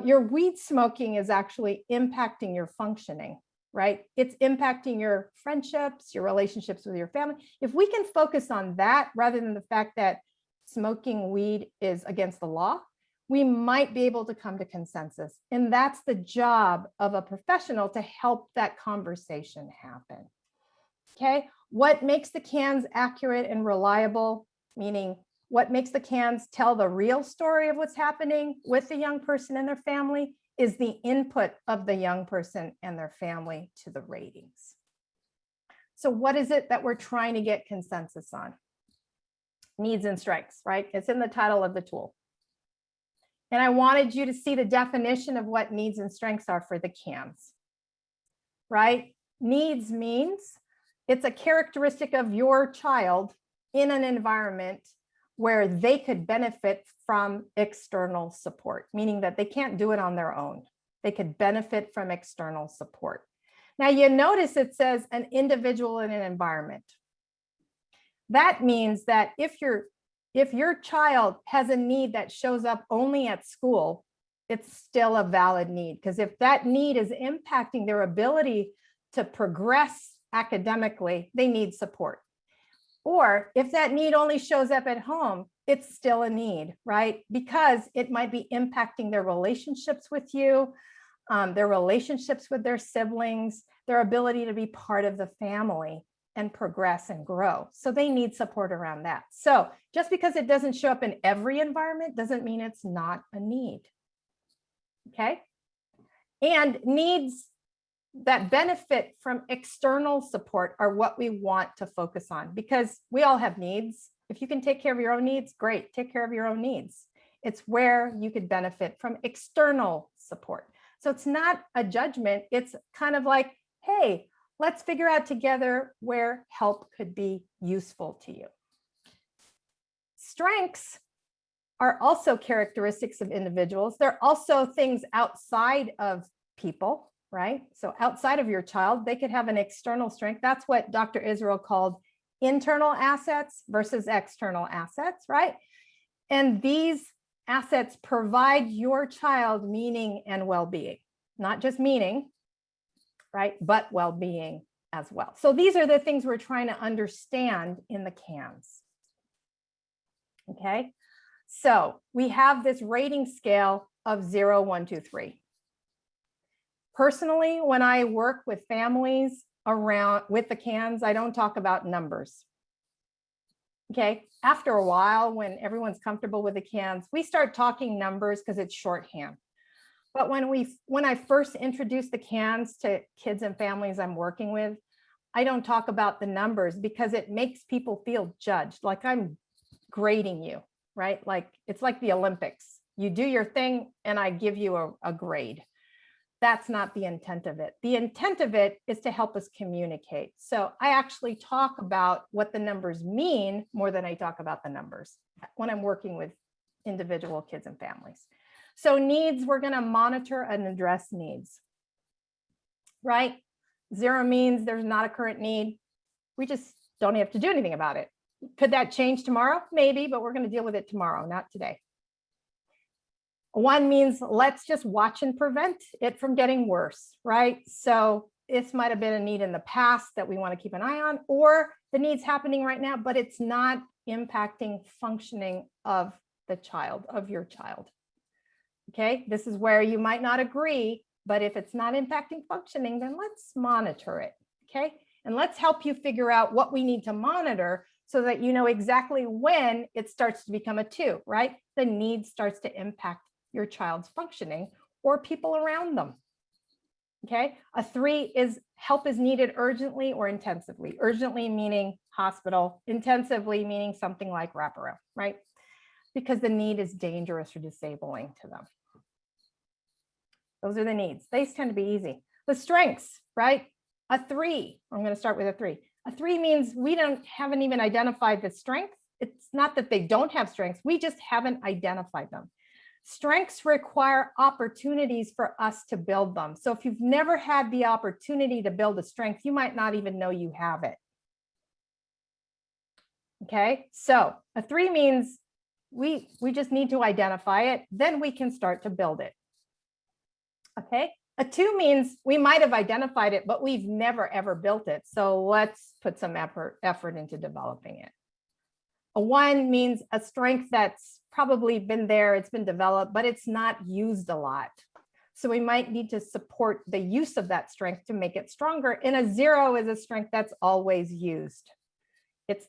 Your weed smoking is actually impacting your functioning, right? It's impacting your friendships, your relationships with your family. If we can focus on that rather than the fact that smoking weed is against the law, we might be able to come to consensus. And that's the job of a professional to help that conversation happen. Okay, what makes the CANs accurate and reliable, meaning what makes the CANs tell the real story of what's happening with the young person and their family is the input of the young person and their family to the ratings. So what is it that we're trying to get consensus on? Needs and strengths, right? It's in the title of the tool. And I wanted you to see the definition of what needs and strengths are for the CANs, right? Needs means it's a characteristic of your child in an environment where they could benefit from external support, meaning that they can't do it on their own. They could benefit from external support. Now you notice it says an individual in an environment. That means that if your child has a need that shows up only at school, it's still a valid need, because if that need is impacting their ability to progress academically, they need support. Or if that need only shows up at home, it's still a need, right? Because it might be impacting their relationships with you, their relationships with their siblings, their ability to be part of the family and progress and grow. So they need support around that. So just because it doesn't show up in every environment doesn't mean it's not a need. Okay. And needs that benefit from external support are what we want to focus on, because we all have needs. If you can take care of your own needs, great, take care of your own needs. It's where you could benefit from external support. So it's not a judgment. It's kind of like, hey, let's figure out together where help could be useful to you. Strengths are also characteristics of individuals. They're also things outside of people, right? So outside of your child, they could have an external strength. That's what Dr. Israel called internal assets versus external assets, right? And these assets provide your child meaning and well-being, not just meaning, right? But well-being as well. So these are the things we're trying to understand in the CAMs. Okay, so we have this rating scale of 0, 1, 2, 3. Personally, when I work with families around with the CAMs, I don't talk about numbers. Okay, after a while, when everyone's comfortable with the CAMs, we start talking numbers because it's shorthand. But when I first introduced the CAMs to kids and families I'm working with, I don't talk about the numbers because it makes people feel judged, like I'm grading you, right? Like it's like the Olympics. You do your thing and I give you a grade. That's not the intent of it. The intent of it is to help us communicate. So I actually talk about what the numbers mean more than I talk about the numbers when I'm working with individual kids and families. So needs, we're going to monitor and address needs, right? 0 means there's not a current need. We just don't have to do anything about it. Could that change tomorrow? Maybe, but we're going to deal with it tomorrow, not today. 1 means let's just watch and prevent it from getting worse, right? So this might have been a need in the past that we want to keep an eye on, or the need's happening right now, but it's not impacting functioning of the child, of your child. Okay, this is where you might not agree, but if it's not impacting functioning, then let's monitor it. Okay, and let's help you figure out what we need to monitor so that you know exactly when it starts to become a 2, right? The need starts to impact your child's functioning or people around them. Okay, a 3 is help is needed urgently or intensively. Urgently meaning hospital, intensively meaning something like wraparound, right? Because the need is dangerous or disabling to them. Those are the needs. These tend to be easy. The strengths, right? A 3, I'm going to start with a 3. A 3 means we haven't even identified the strength. It's not that they don't have strengths. We just haven't identified them. Strengths require opportunities for us to build them. So if you've never had the opportunity to build a strength, you might not even know you have it. Okay, so a 3 means we just need to identify it, then we can start to build it. Okay, a 2 means we might have identified it, but we've never ever built it. So let's put some effort into developing it. A 1 means a strength that's probably been there, it's been developed, but it's not used a lot. So we might need to support the use of that strength to make it stronger. And a 0 is a strength that's always used. It's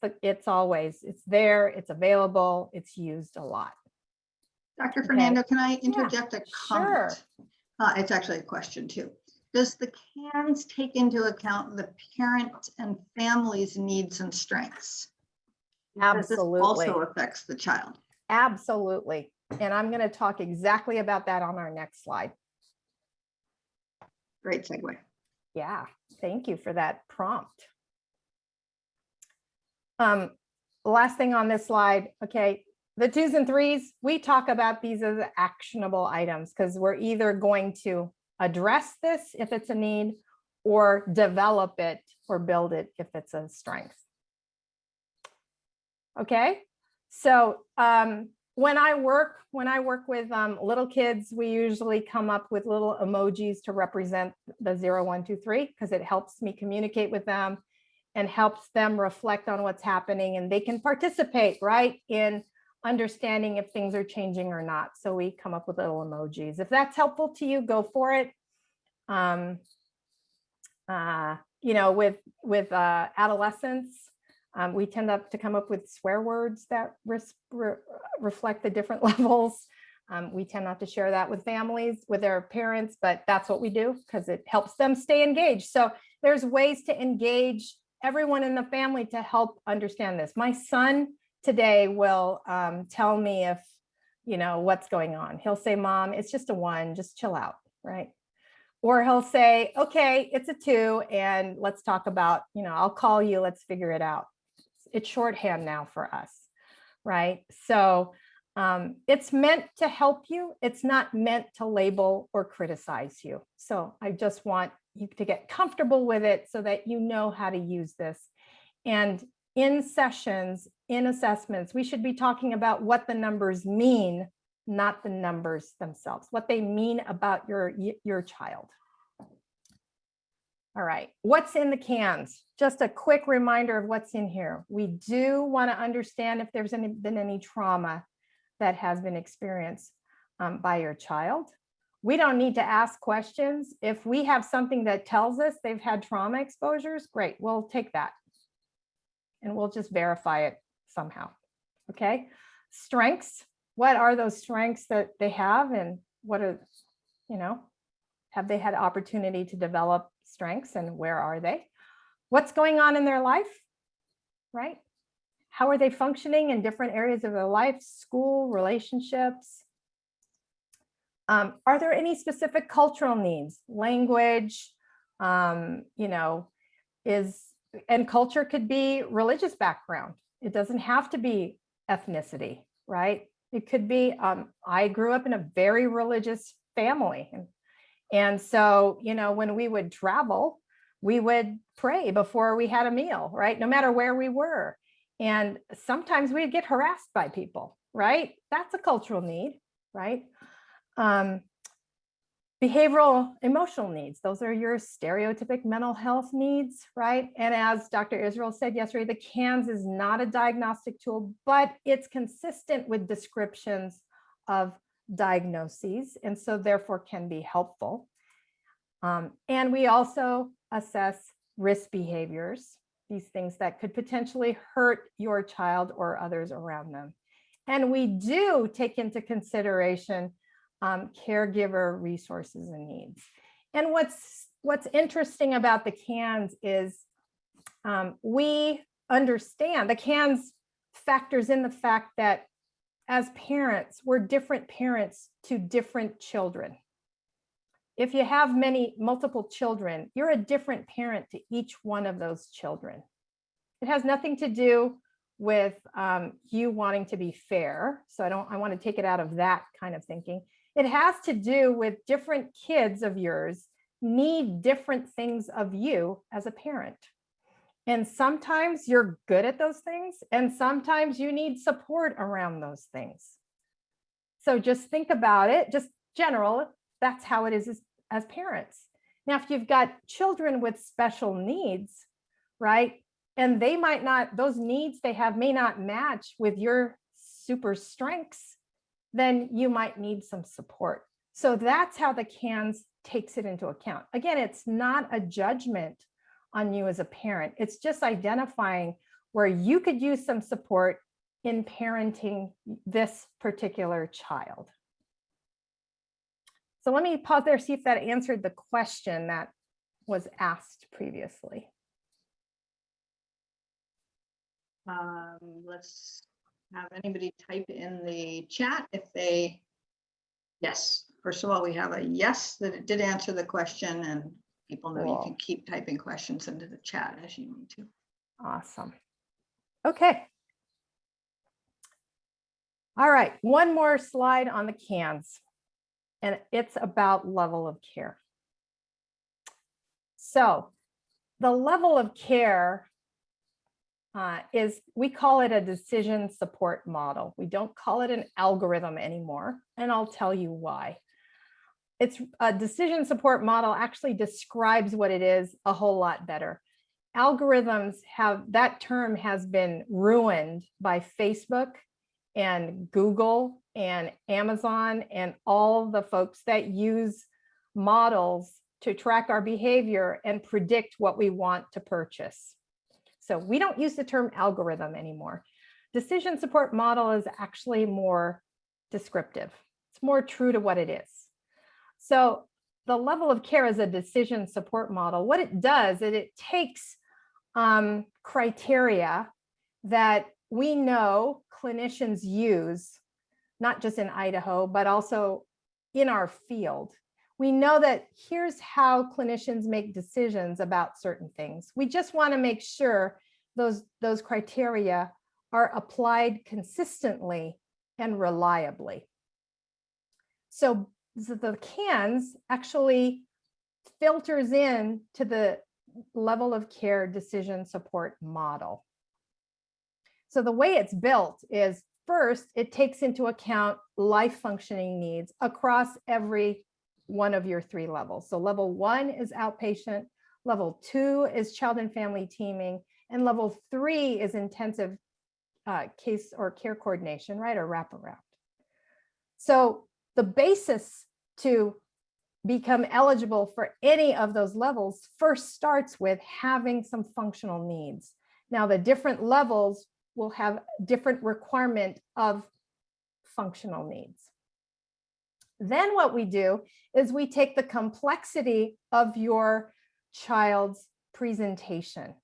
there, it's available, it's used a lot. Dr. Fernando, can I interject a comment? Sure. It's actually a question too. Does the CAMs take into account the parent and family's needs and strengths? Absolutely. This also affects the child. Absolutely. And I'm going to talk exactly about that on our next slide. Great segue. Yeah, thank you for that prompt. Last thing on this slide, okay, the 2s and 3s, we talk about these as actionable items because we're either going to address this if it's a need or develop it or build it if it's a strength. Okay, so when I work with little kids, we usually come up with little emojis to represent the 0, 1, 2, 3, because it helps me communicate with them and helps them reflect on what's happening, and they can participate, right, in understanding if things are changing or not. So we come up with little emojis. If that's helpful to you, go for it. You know, with adolescents, we tend to come up with swear words that reflect the different levels. We tend not to share that with families, with their parents, but that's what we do because it helps them stay engaged. So there's ways to engage everyone in the family to help understand this. My son today will tell me if, you know, what's going on. He'll say, Mom, it's just a 1, just chill out, right? Or he'll say, okay, it's a 2, and let's talk about, you know, I'll call you, let's figure it out. It's shorthand now for us, right? So it's meant to help you. It's not meant to label or criticize you. So I just want you to get comfortable with it so that you know how to use this. And in sessions, in assessments, we should be talking about what the numbers mean, not the numbers themselves, what they mean about your child. All right, what's in the cans? Just a quick reminder of what's in here. We do want to understand if there's been any trauma that has been experienced by your child. We don't need to ask questions. If we have something that tells us they've had trauma exposures, great, we'll take that. And we'll just verify it somehow, okay? Strengths, what are those strengths that they have, and what are, you know, have they had opportunity to develop strengths, and where are they? What's going on in their life, right? How are they functioning in different areas of their life, school, relationships? Are there any specific cultural needs, language, you know, and culture could be religious background. It doesn't have to be ethnicity, right? It could be, I grew up in a very religious family. And so, you know, when we would travel, we would pray before we had a meal, right? No matter where we were. And sometimes we'd get harassed by people, right? That's a cultural need, right? Behavioral emotional needs, those are your stereotypic mental health needs, right? And as Dr. Israel said yesterday, the CANS is not a diagnostic tool, but it's consistent with descriptions of diagnoses, and so therefore can be helpful. And we also assess risk behaviors, these things that could potentially hurt your child or others around them. And we do take into consideration caregiver resources and needs. And what's interesting about the CANS is we understand the CANS factors in the fact that as parents, we're different parents to different children. If you have multiple children, you're a different parent to each one of those children. It has nothing to do with you wanting to be fair. So I want to take it out of that kind of thinking. It has to do with different kids of yours need different things of you as a parent. And sometimes you're good at those things, and sometimes you need support around those things. So just think about it, just general, that's how it is as parents. Now, if you've got children with special needs, right, and they might not, those needs they have may not match with your super strengths, then you might need some support. So that's how the CANS takes it into account. Again, it's not a judgment on you as a parent. It's just identifying where you could use some support in parenting this particular child. So let me pause there, see if that answered the question that was asked previously. Let's have anybody type in the chat if they, yes. First of all, we have a yes that it did answer the question, and people know you can keep typing questions into the chat as you need to. Awesome. Okay. All right, one more slide on the CANS, and it's about level of care. So the level of care is we call it a decision support model. We don't call it an algorithm anymore, and I'll tell you why. It's a decision support model actually describes what it is a whole lot better. Algorithms that term has been ruined by Facebook and Google and Amazon and all the folks that use models to track our behavior and predict what we want to purchase. So we don't use the term algorithm anymore. Decision support model is actually more descriptive. It's more true to what it is. So the level of care is a decision support model. What it does is it takes criteria that we know clinicians use, not just in Idaho, but also in our field. We know that here's how clinicians make decisions about certain things. We just want to make sure those criteria are applied consistently and reliably. So the CANS actually filters in to the level of care decision support model. So the way it's built is, first, it takes into account life functioning needs across every one of your 3 levels. So level 1 is outpatient, level 2 is child and family teaming, and level 3 is intensive case or care coordination, right, or wraparound. So the basis to become eligible for any of those levels first starts with having some functional needs. Now, the different levels will have different requirement of functional needs. Then what we do is we take the complexity of your child's presentation,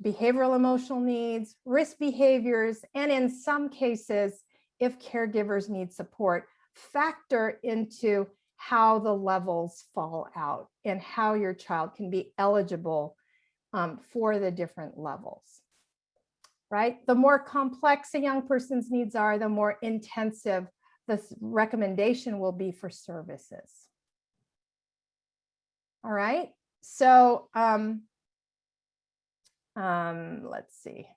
behavioral emotional needs, risk behaviors, and in some cases, if caregivers need support, factor into how the levels fall out and how your child can be eligible for the different levels, right? The more complex a young person's needs are, the more intensive this recommendation will be for services. All right, so let's see.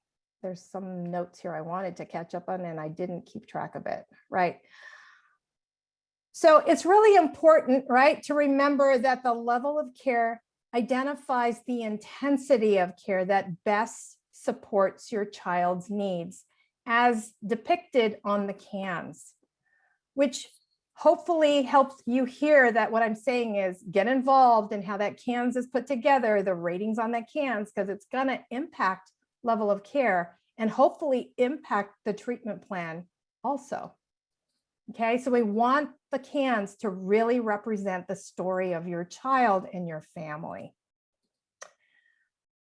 There's some notes here I wanted to catch up on and I didn't keep track of it, right? So it's really important, right, to remember that the level of care identifies the intensity of care that best supports your child's needs as depicted on the CANS, which hopefully helps you hear that what I'm saying is get involved in how that CANS is put together, the ratings on that CANS, because it's going to impact level of care and hopefully impact the treatment plan also. Okay, so we want the CANS to really represent the story of your child and your family.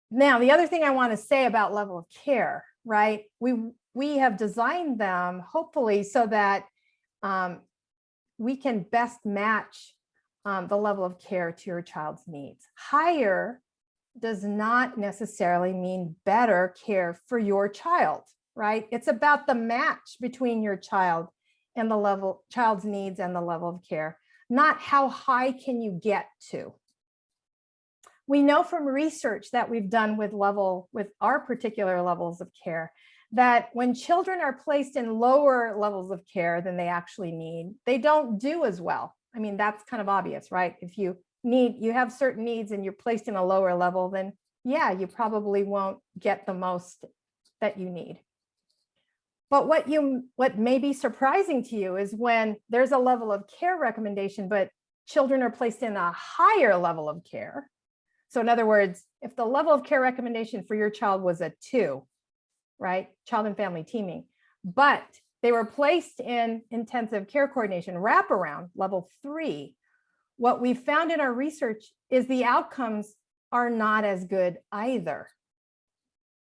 Now, the other thing I want to say about level of care, right? We have designed them hopefully so that we can best match the level of care to your child's needs. Higher does not necessarily mean better care for your child, right? It's about the match between your child and the child's needs and the level of care, not how high can you get to. We know from research that we've done with our particular levels of care that when children are placed in lower levels of care than they actually need, they don't do as well. I mean, that's kind of obvious, right? If you have certain needs and you're placed in a lower level, then yeah, you probably won't get the most that you need. But what may be surprising to you is when there's a level of care recommendation, but children are placed in a higher level of care. So in other words, if the level of care recommendation for your child was a 2, right, child and family teaming, but they were placed in intensive care coordination wraparound level 3, what we found in our research is the outcomes are not as good either.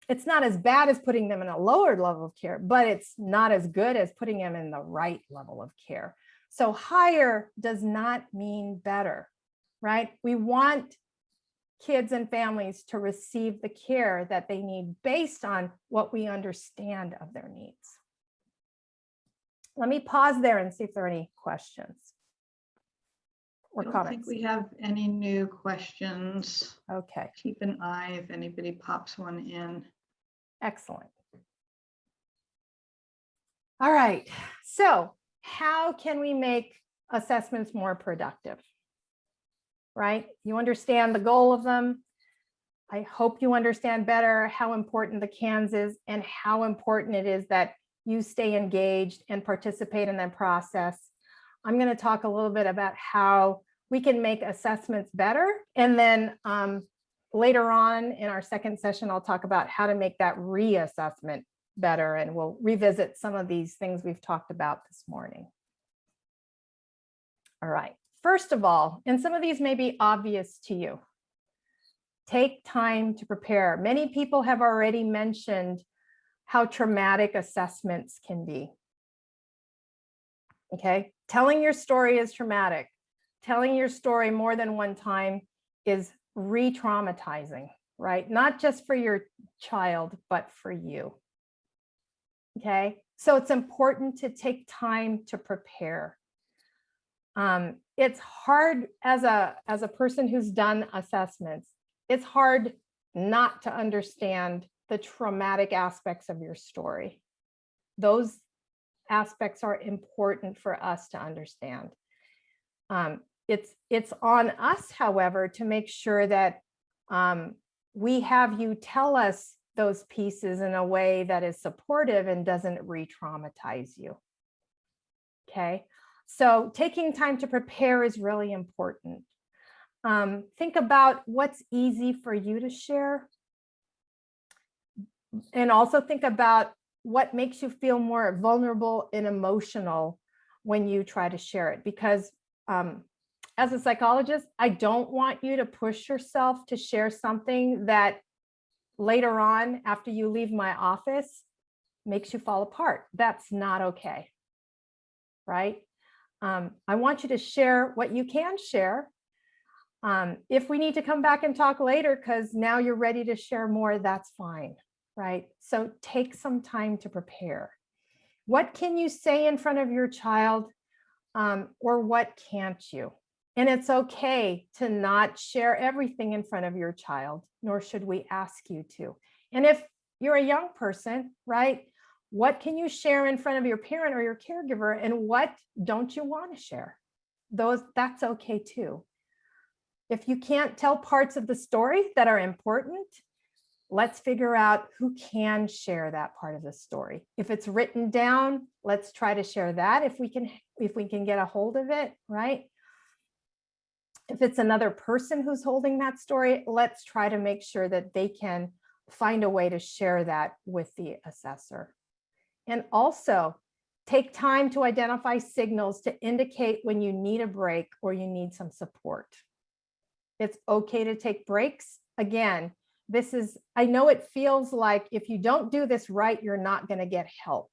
It's not as bad as putting them in a lower level of care, but it's not as good as putting them in the right level of care. So higher does not mean better, right? We want kids and families to receive the care that they need based on what we understand of their needs. Let me pause there and see if there are any questions or comments. I don't think we have any new questions. Okay. Keep an eye if anybody pops one in. Excellent. All right, so how can we make assessments more productive? Right? You understand the goal of them. I hope you understand better how important the cans is and how important it is that you stay engaged and participate in that process. I'm going to talk a little bit about how we can make assessments better. And then later on in our second session, I'll talk about how to make that reassessment better. And we'll revisit some of these things we've talked about this morning. All right. First of all, and some of these may be obvious to you, take time to prepare. Many people have already mentioned how traumatic assessments can be. Okay, telling your story is traumatic. Telling your story more than one time is re-traumatizing, right? Not just for your child, but for you. Okay, so it's important to take time to prepare. It's hard as a person who's done assessments, it's hard not to understand the traumatic aspects of your story. Those aspects are important for us to understand. It's on us, however, to make sure that we have you tell us those pieces in a way that is supportive and doesn't re-traumatize you. Okay, so taking time to prepare is really important. Think about what's easy for you to share. And also think about what makes you feel more vulnerable and emotional when you try to share it. Because as a psychologist, I don't want you to push yourself to share something that later on, after you leave my office, makes you fall apart. That's not okay, right? I want you to share what you can share. If we need to come back and talk later because now you're ready to share more, that's fine, right? So take some time to prepare. What can you say in front of your child, or what can't you? And it's okay to not share everything in front of your child, nor should we ask you to. And if you're a young person, right, what can you share in front of your parent or your caregiver, and what don't you want to share? That's okay too. If you can't tell parts of the story that are important, let's figure out who can share that part of the story. If it's written down, let's try to share that if we can get a hold of it, right? If it's another person who's holding that story, let's try to make sure that they can find a way to share that with the assessor. And also take time to identify signals to indicate when you need a break or you need some support. It's okay to take breaks. Again, I know it feels like if you don't do this right, you're not going to get help,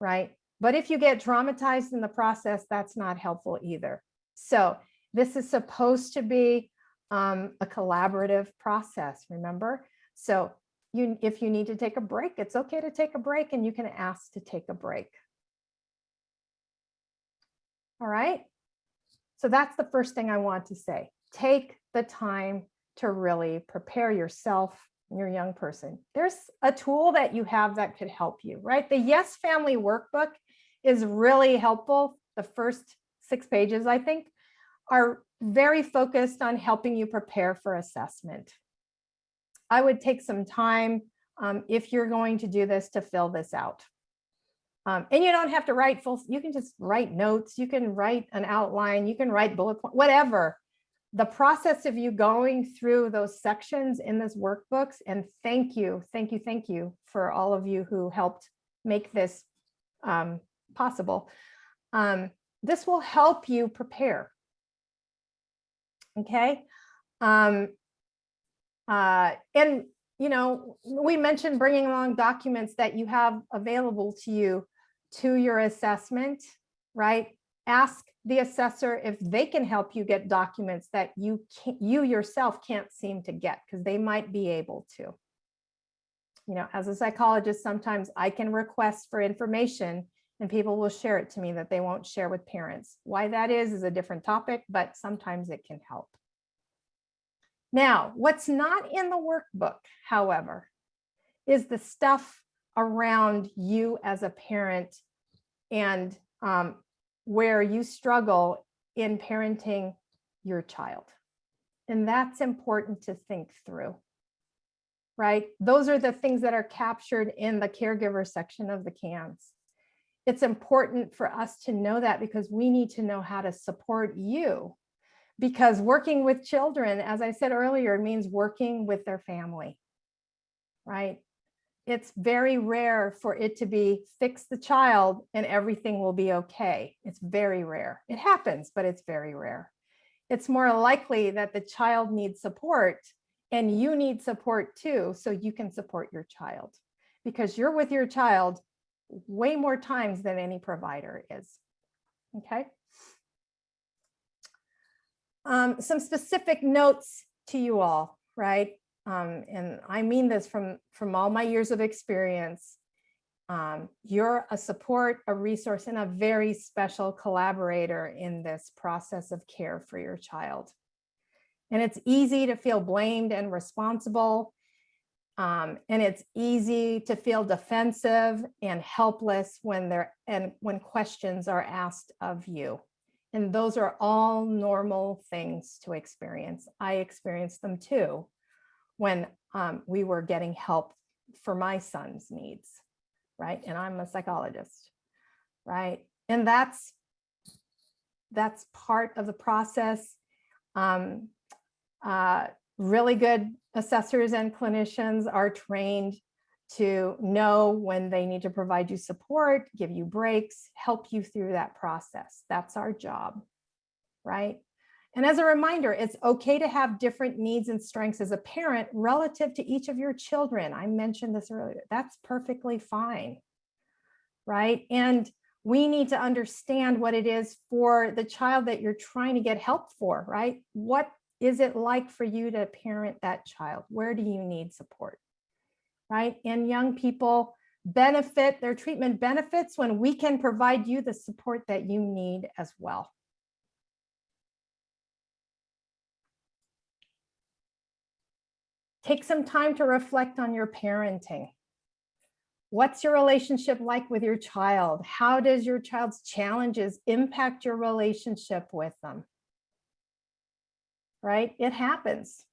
right? But if you get traumatized in the process, that's not helpful either. So this is supposed to be a collaborative process, remember? So if you need to take a break, it's okay to take a break, and you can ask to take a break. All right. So that's the first thing I want to say. Take the time to really prepare yourself and your young person. There's a tool that you have that could help you, right? The Yes Family Workbook is really helpful. The first 6 pages, I think, are very focused on helping you prepare for assessment. I would take some time if you're going to do this to fill this out. And you don't have to write you can just write notes, you can write an outline, you can write bullet points, whatever. The process of you going through those sections in this workbooks, and thank you for all of you who helped make this possible. This will help you prepare. Okay. And we mentioned bringing along documents that you have available to you to your assessment, right? Ask the assessor if they can help you get documents that you yourself can't seem to get, because they might be able to. As a psychologist, sometimes I can request for information and people will share it to me that they won't share with parents. Why that is a different topic, but sometimes it can help. Now, what's not in the workbook, however, is the stuff around you as a parent and where you struggle in parenting your child. And that's important to think through, right? Those are the things that are captured in the caregiver section of the CAMS. It's important for us to know that because we need to know how to support you. Because working with children, as I said earlier, means working with their family, right? It's very rare for it to be fix the child and everything will be okay. It's very rare. It happens, but it's very rare. It's more likely that the child needs support and you need support too, so you can support your child because you're with your child way more times than any provider is, okay? Some specific notes to you all, right? And I mean this from all my years of experience. You're a support, a resource, and a very special collaborator in this process of care for your child. And it's easy to feel blamed and responsible. And it's easy to feel defensive and helpless when questions are asked of you. And those are all normal things to experience. I experienced them too when we were getting help for my son's needs, right? And I'm a psychologist, right? And that's part of the process. Really good assessors and clinicians are trained to know when they need to provide you support, give you breaks, help you through that process. That's our job, right? And as a reminder, it's okay to have different needs and strengths as a parent relative to each of your children. I mentioned this earlier. That's perfectly fine, right? And we need to understand what it is for the child that you're trying to get help for, right? What is it like for you to parent that child? Where do you need support, right? And young people benefit, their treatment benefits when we can provide you the support that you need as well. Take some time to reflect on your parenting. What's your relationship like with your child? How does your child's challenges impact your relationship with them? Right? It happens.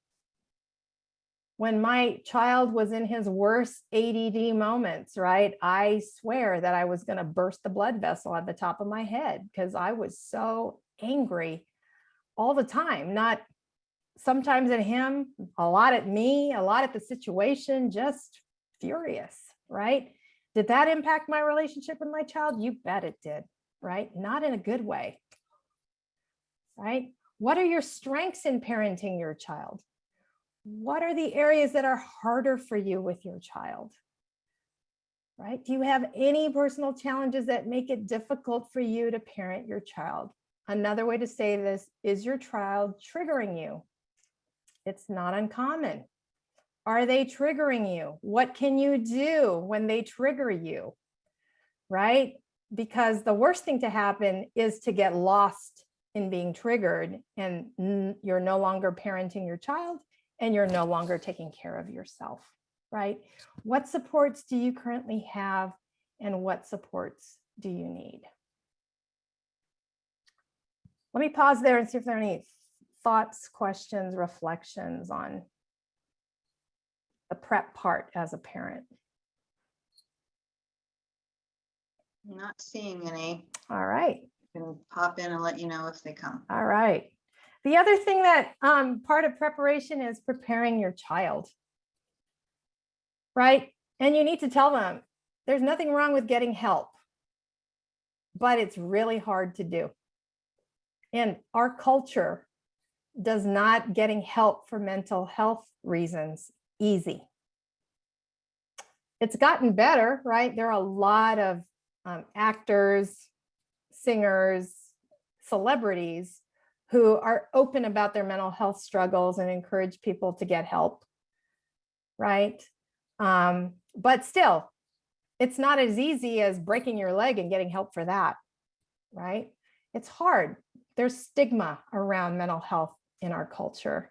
When my child was in his worst ADD moments, right? I swear that I was going to burst the blood vessel at the top of my head because I was so angry all the time, not sometimes at him, a lot at me, a lot at the situation, just furious, right? Did that impact my relationship with my child? You bet it did, right? Not in a good way, right? What are your strengths in parenting your child? What are the areas that are harder for you with your child, right? Do you have any personal challenges that make it difficult for you to parent your child? Another way to say this, is your child triggering you? It's not uncommon. Are they triggering you? What can you do when they trigger you, right? Because the worst thing to happen is to get lost in being triggered and you're no longer parenting your child and you're no longer taking care of yourself, right? What supports do you currently have and what supports do you need? Let me pause there and see if there are any thoughts, questions, reflections on the prep part as a parent. I'm not seeing any. All right. You can pop in and let you know if they come. All right. The other thing that part of preparation is preparing your child, right? And you need to tell them there's nothing wrong with getting help, but it's really hard to do. And our culture does not getting help for mental health reasons easy. It's gotten better, right? There are a lot of actors, singers, celebrities who are open about their mental health struggles and encourage people to get help, right? But still, it's not as easy as breaking your leg and getting help for that, right? It's hard. There's stigma around mental health in our culture.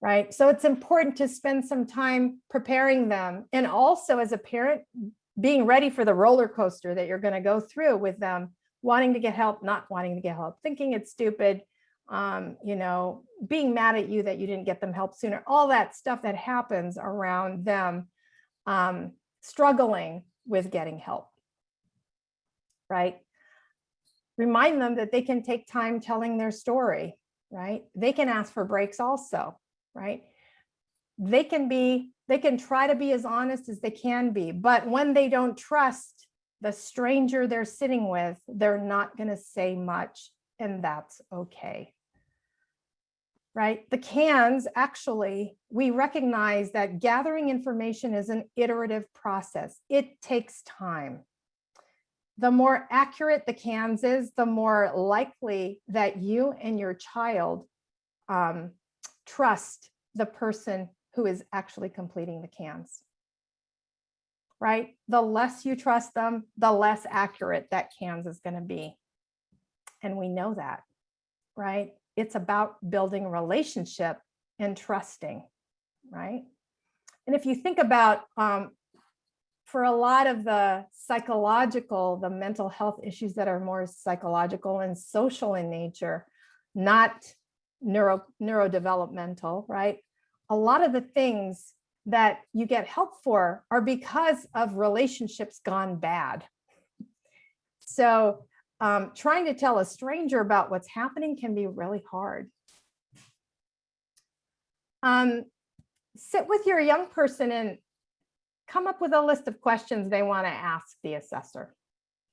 right? So it's important to spend some time preparing them. And also as a parent, being ready for the roller coaster that you're going to go through with them, wanting to get help, not wanting to get help, thinking it's stupid, being mad at you that you didn't get them help sooner, all that stuff that happens around them struggling with getting help, right? Remind them that they can take time telling their story, right? They can ask for breaks also, right? They can try to be as honest as they can be, but when they don't trust the stranger they're sitting with, they're not going to say much, and that's okay. Right? The cans, actually, we recognize that gathering information is an iterative process. It takes time. The more accurate the cans is, the more likely that you and your child trust the person who is actually completing the cans. Right? The less you trust them, the less accurate that cans is going to be. And we know that, right? It's about building relationship and trusting, right? And if you think about, for a lot of the mental health issues that are more psychological and social in nature, not neurodevelopmental, right? A lot of the things that you get help for are because of relationships gone bad. So trying to tell a stranger about what's happening can be really hard. Sit with your young person and come up with a list of questions they want to ask the assessor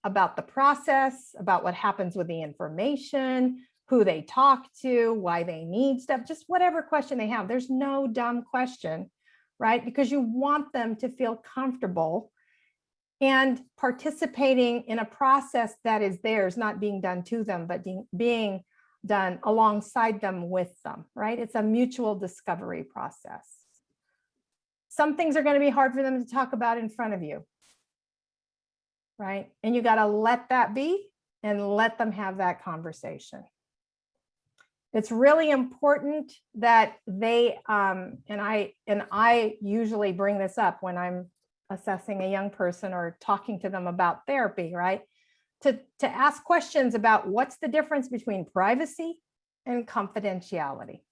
about the process, about what happens with the information, who they talk to, why they need stuff, just whatever question they have. There's no dumb question, right? Because you want them to feel comfortable and participating in a process that is theirs, not being done to them, but being done alongside them, with them, right? It's a mutual discovery process. Some things are going to be hard for them to talk about in front of you, right? And you got to let that be and let them have that conversation. It's really important that they, and I usually bring this up when I'm assessing a young person or talking to them about therapy, right? To ask questions about what's the difference between privacy and confidentiality.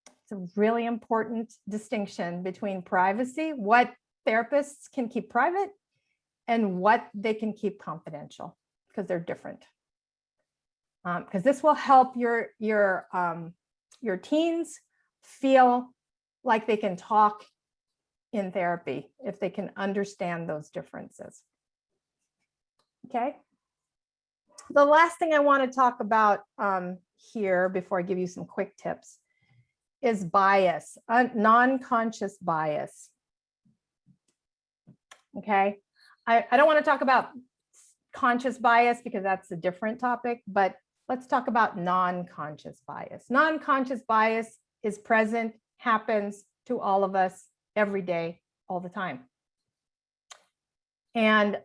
It's a really important distinction between privacy, what therapists can keep private, and what they can keep confidential, because they're different. Because this will help your teens feel like they can talk in therapy if they can understand those differences. Okay. The last thing I want to talk about here before I give you some quick tips is bias, non-conscious bias. Okay. I don't want to talk about conscious bias because that's a different topic, but let's talk about non-conscious bias. Non-conscious bias is present, happens to all of us every day, all the time. And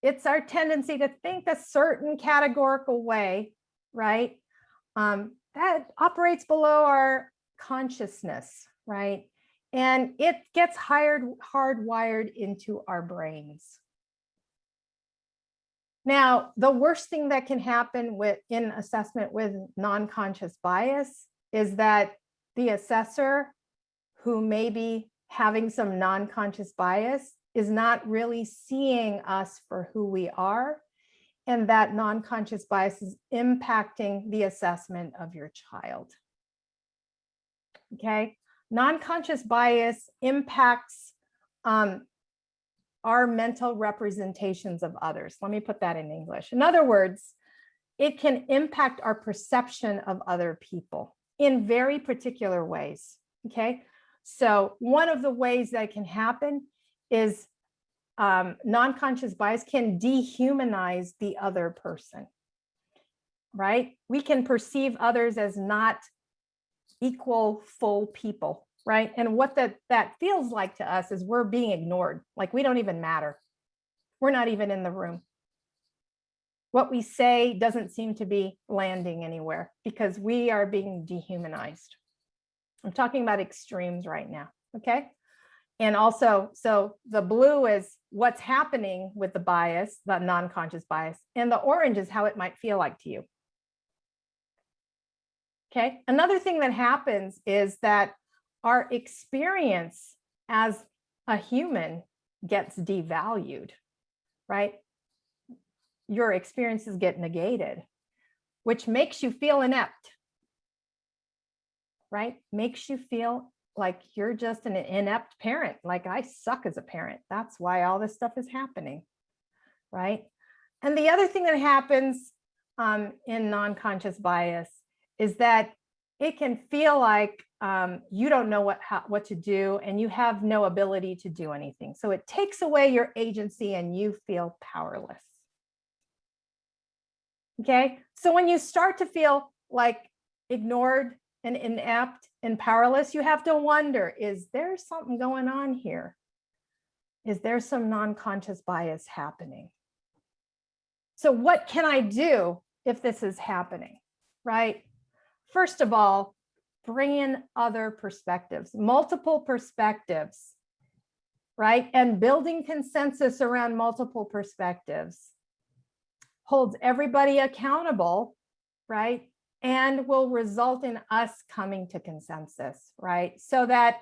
it's our tendency to think a certain categorical way, right? That operates below our consciousness, right? And it gets hardwired into our brains. Now, the worst thing that can happen in assessment with non-conscious bias is that the assessor, who may be having some non-conscious bias, is not really seeing us for who we are, and that non-conscious bias is impacting the assessment of your child. Okay, non-conscious bias impacts our mental representations of others. Let me put that in English. In other words, it can impact our perception of other people in very particular ways. Okay, so one of the ways that can happen is non-conscious bias can dehumanize the other person, right? We can perceive others as not equal, full people, right? And what that feels like to us is we're being ignored, like we don't even matter. We're not even in the room. What we say doesn't seem to be landing anywhere because we are being dehumanized. I'm talking about extremes right now, okay? And also, so the blue is what's happening with the bias, the non-conscious bias, and the orange is how it might feel like to you. Okay, another thing that happens is that our experience as a human gets devalued, right? Your experiences get negated, which makes you feel inept, right? Makes you feel like you're just an inept parent, like I suck as a parent. That's why all this stuff is happening, right? And the other thing that happens in non-conscious bias is that it can feel like you don't know what to do and you have no ability to do anything. So it takes away your agency and you feel powerless. Okay, so when you start to feel like ignored and inept and powerless, you have to wonder, is there something going on here? Is there some non-conscious bias happening? So what can I do if this is happening, right? First of all, bring in other perspectives, multiple perspectives, right? And building consensus around multiple perspectives holds everybody accountable, right? And will result in us coming to consensus, right? So that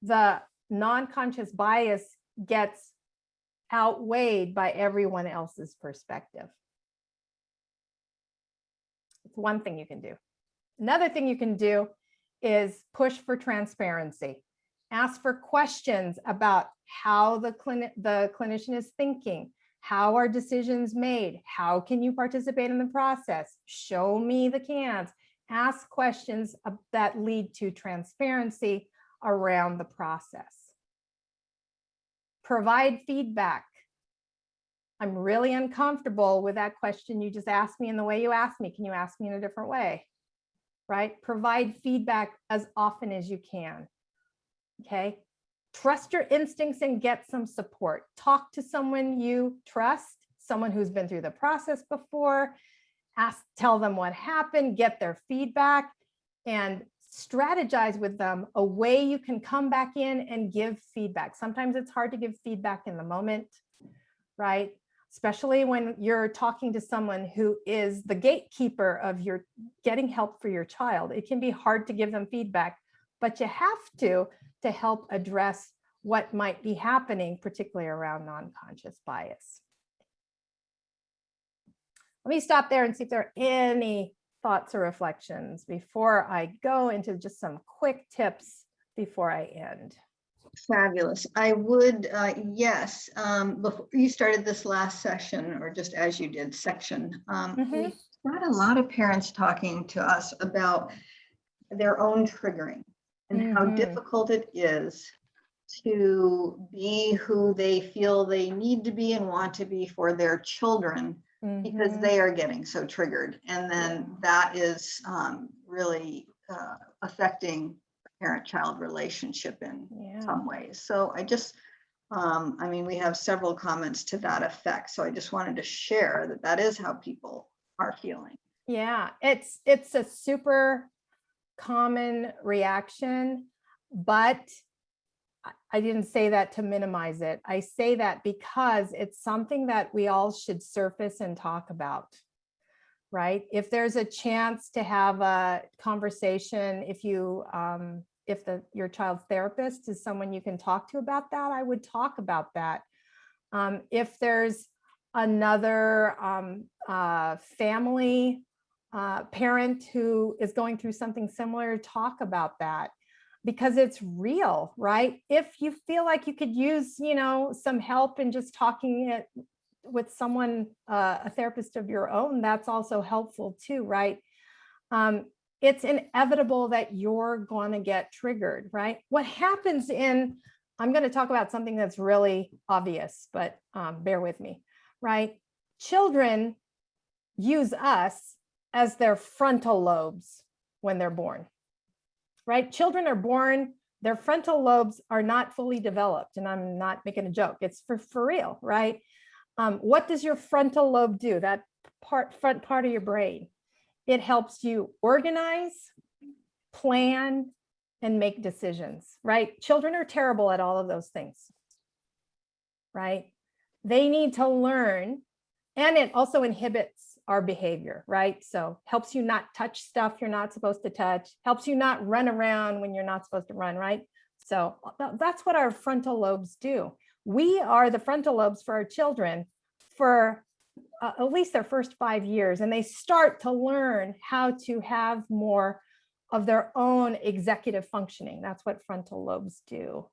the non-conscious bias gets outweighed by everyone else's perspective. It's one thing you can do. Another thing you can do is push for transparency. Ask for questions about how the clinician is thinking. How are decisions made? How can you participate in the process? Show me the cans. Ask questions that lead to transparency around the process. Provide feedback. I'm really uncomfortable with that question you just asked me in the way you asked me. Can you ask me in a different way? Right? Provide feedback as often as you can. Okay? Trust your instincts and get some support. Talk to someone you trust, someone who's been through the process before. Tell them what happened, get their feedback, and strategize with them a way you can come back in and give feedback. Sometimes it's hard to give feedback in the moment, right? Especially when you're talking to someone who is the gatekeeper of your getting help for your child. It can be hard to give them feedback, but you have to help address what might be happening, particularly around non-conscious bias. Let me stop there and see if there are any thoughts or reflections before I go into just some quick tips before I end. Fabulous. I would, yes, before you started this last session, or just as you did section, we got a lot of parents talking to us about their own triggering and how difficult it is to be who they feel they need to be and want to be for their children because they are getting so triggered. And then that is really affecting parent-child relationship in some ways. So I just, I mean, we have several comments to that effect. So I just wanted to share that that is how people are feeling. Yeah, it's a super common reaction, but I didn't say that to minimize it. I say that because it's something that we all should surface and talk about, right? If there's a chance to have a conversation, if you, if your child's therapist is someone you can talk to about that, I would talk about that. If there's another family parent who is going through something similar, talk about that. Because it's real, right? If you feel like you could use, you know, some help in just talking it with someone, a therapist of your own, that's also helpful too, right? It's inevitable that you're going to get triggered, right? What happens I'm going to talk about something that's really obvious, but bear with me, right? Children use us as their frontal lobes when they're born. Right? Children are born, their frontal lobes are not fully developed. And I'm not making a joke. It's for real, right? What does your frontal lobe do? That front part of your brain. It helps you organize, plan, and make decisions, right? Children are terrible at all of those things, right? They need to learn, and it also inhibits our behavior, right? So helps you not touch stuff you're not supposed to touch, helps you not run around when you're not supposed to run, right? So that's what our frontal lobes do. We are the frontal lobes for our children for at least their first 5 years, and they start to learn how to have more of their own executive functioning. That's what frontal lobes do,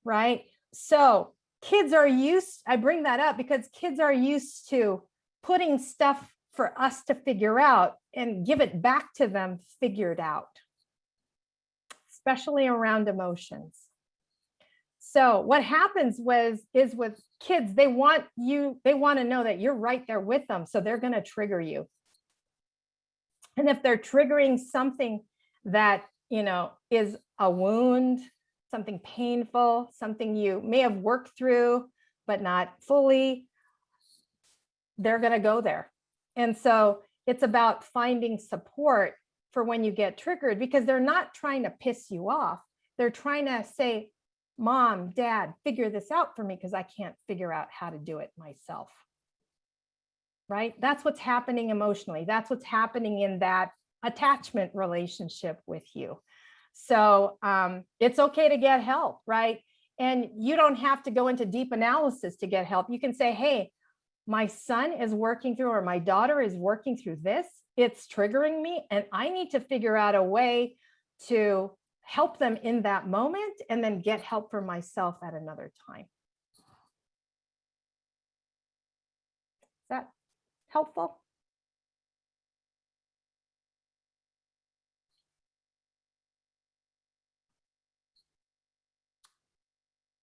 right? So kids are used, I bring that up because kids are used to putting stuff for us to figure out and give it back to them figured out, especially around emotions. So what happens is with kids, they want to know that you're right there with them. So they're going to trigger you. And if they're triggering something that, is a wound, something painful, something you may have worked through, but not fully, they're going to go there. And so it's about finding support for when you get triggered, because they're not trying to piss you off. They're trying to say, Mom, Dad, figure this out for me because I can't figure out how to do it myself. Right? That's what's happening emotionally. That's what's happening in that attachment relationship with you. So it's okay to get help, right? And you don't have to go into deep analysis to get help. You can say, hey, my son is working through, or my daughter is working through this. It's triggering me, and I need to figure out a way to help them in that moment and then get help for myself at another time. Is that helpful?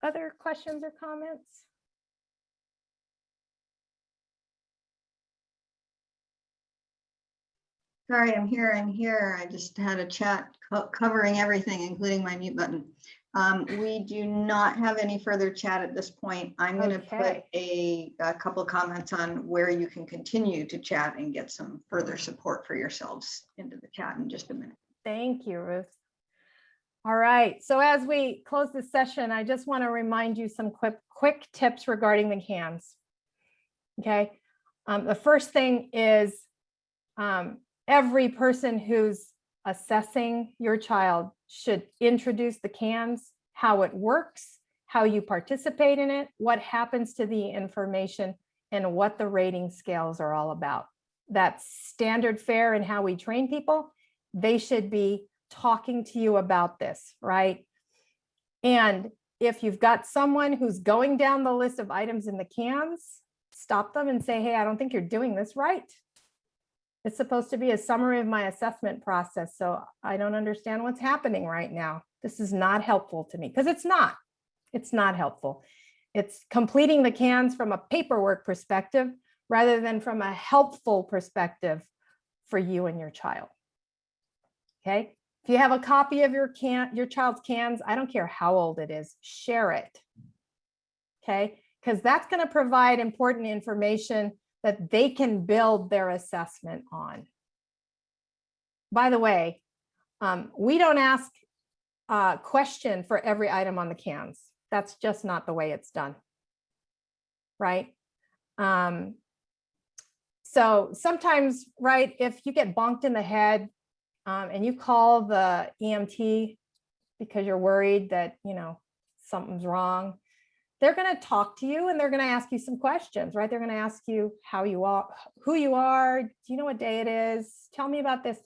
Other questions or comments? Sorry, I'm here. I just had a chat covering everything, including my mute button. We do not have any further chat at this point. I'm going to put a couple of comments on where you can continue to chat and get some further support for yourselves into the chat in just a minute. Thank you, Ruth. All right. So as we close this session, I just want to remind you some quick tips regarding the CAMs. Okay. The first thing is every person who's assessing your child should introduce the CAMs, how it works, how you participate in it, what happens to the information, and what the rating scales are all about. That's standard fare in how we train people. They should be talking to you about this, right? And if you've got someone who's going down the list of items in the CAMs, stop them and say, hey, I don't think you're doing this right. It's supposed to be a summary of my assessment process, so I don't understand what's happening right now. This is not helpful to me, because it's not helpful. It's completing the CAMs from a paperwork perspective rather than from a helpful perspective for you and your child. Okay. If you have a copy of your child's CAMs, I don't care how old it is, share it. Okay. Because that's going to provide important information that they can build their assessment on. By the way, we don't ask a question for every item on the CAMs. That's just not the way it's done, right? So sometimes, right, if you get bonked in the head and you call the EMT because you're worried that, something's wrong, they're going to talk to you and they're going to ask you some questions, right? They're going to ask you how you are, who you are. Do you know what day it is? Tell me about this.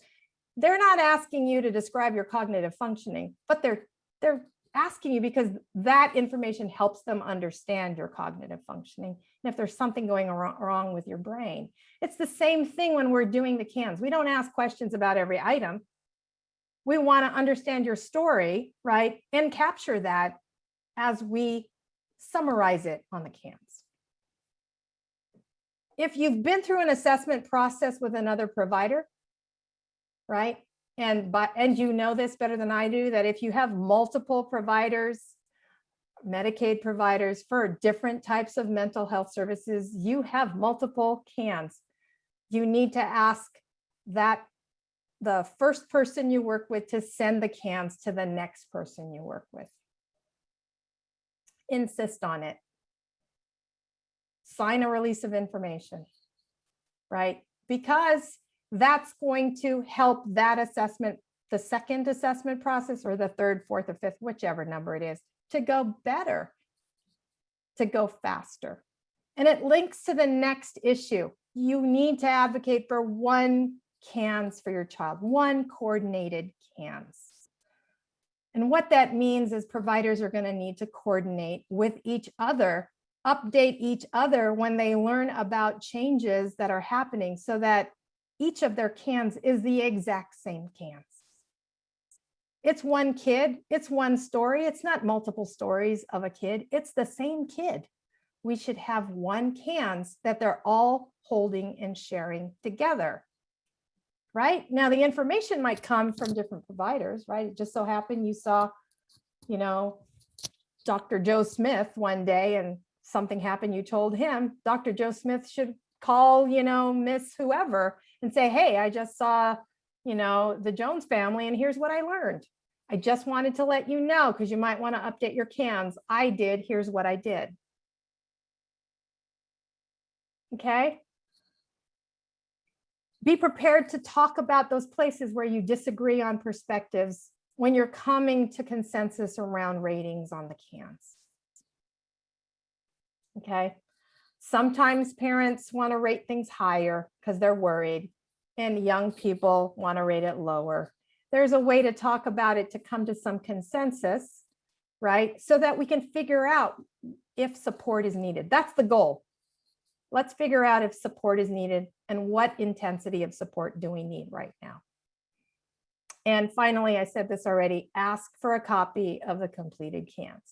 They're not asking you to describe your cognitive functioning, but they're asking you because that information helps them understand your cognitive functioning. And if there's something going wrong with your brain, it's the same thing when we're doing the CAMs. We don't ask questions about every item. We want to understand your story, right? And capture that as we summarize it on the CAMs. If you've been through an assessment process with another provider, right? And you know this better than I do, that if you have multiple providers, Medicaid providers for different types of mental health services, you have multiple CAMs. You need to ask that the first person you work with to send the cans to the next person you work with. Insist on it. Sign a release of information, right? Because that's going to help that assessment, the second assessment process or the third, fourth, or fifth, whichever number it is, to go better, to go faster. And it links to the next issue. You need to advocate for one CANS for your child, one coordinated CANS. And what that means is providers are going to need to coordinate with each other, update each other when they learn about changes that are happening so that each of their CANS is the exact same CANS. It's one kid, it's one story, it's not multiple stories of a kid, it's the same kid. We should have one CANS that they're all holding and sharing together. Right? Now, the information might come from different providers, right? It just so happened you saw, Dr. Joe Smith one day and something happened, you told him, Dr. Joe Smith should call, Miss whoever and say, hey, I just saw, the Jones family and here's what I learned. I just wanted to let you know because you might want to update your CANS. I did, here's what I did. Okay. Be prepared to talk about those places where you disagree on perspectives when you're coming to consensus around ratings on the CANS. Okay. Sometimes parents want to rate things higher because they're worried, and young people want to rate it lower. There's a way to talk about it to come to some consensus, right? So that we can figure out if support is needed. That's the goal. Let's figure out if support is needed and what intensity of support do we need right now. And finally, I said this already, ask for a copy of the completed CANS.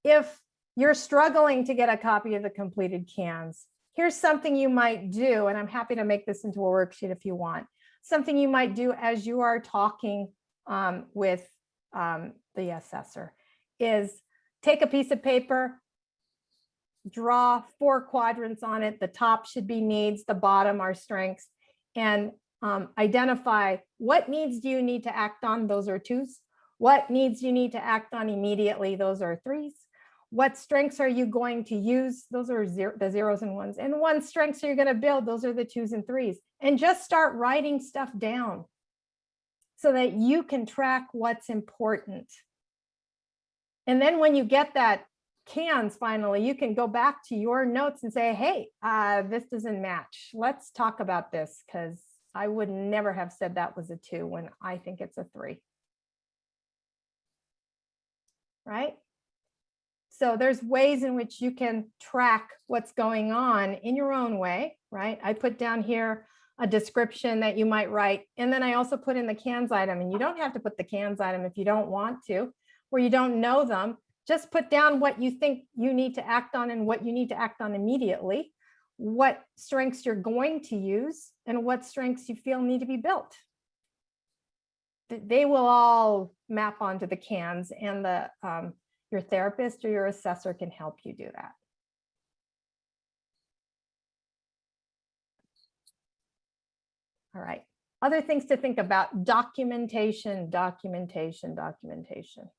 If you're struggling to get a copy of the completed CANS, here's something you might do, and I'm happy to make this into a worksheet if you want. Something you might do as you are talking with the assessor is take a piece of paper, draw 4 quadrants on it. The top should be needs, the bottom are strengths, and identify what needs do you need to act on, those are 2s. What needs you need to act on immediately, those are 3s. What strengths are you going to use, those are the 0s and 1s. And what strengths are you going to build, those are the 2s and 3s. And just start writing stuff down so that you can track what's important. And then when you get that CANS finally, you can go back to your notes and say, hey, this doesn't match. Let's talk about this because I would never have said that was a 2 when I think it's a 3. Right? So there's ways in which you can track what's going on in your own way, right? I put down here a description that you might write. And then I also put in the CANS item, and you don't have to put the CANS item if you don't want to, or you don't know them. Just put down what you think you need to act on and what you need to act on immediately, what strengths you're going to use, and what strengths you feel need to be built. They will all map onto the CANS, and your therapist or your assessor can help you do that. All right. Other things to think about: documentation, documentation, documentation.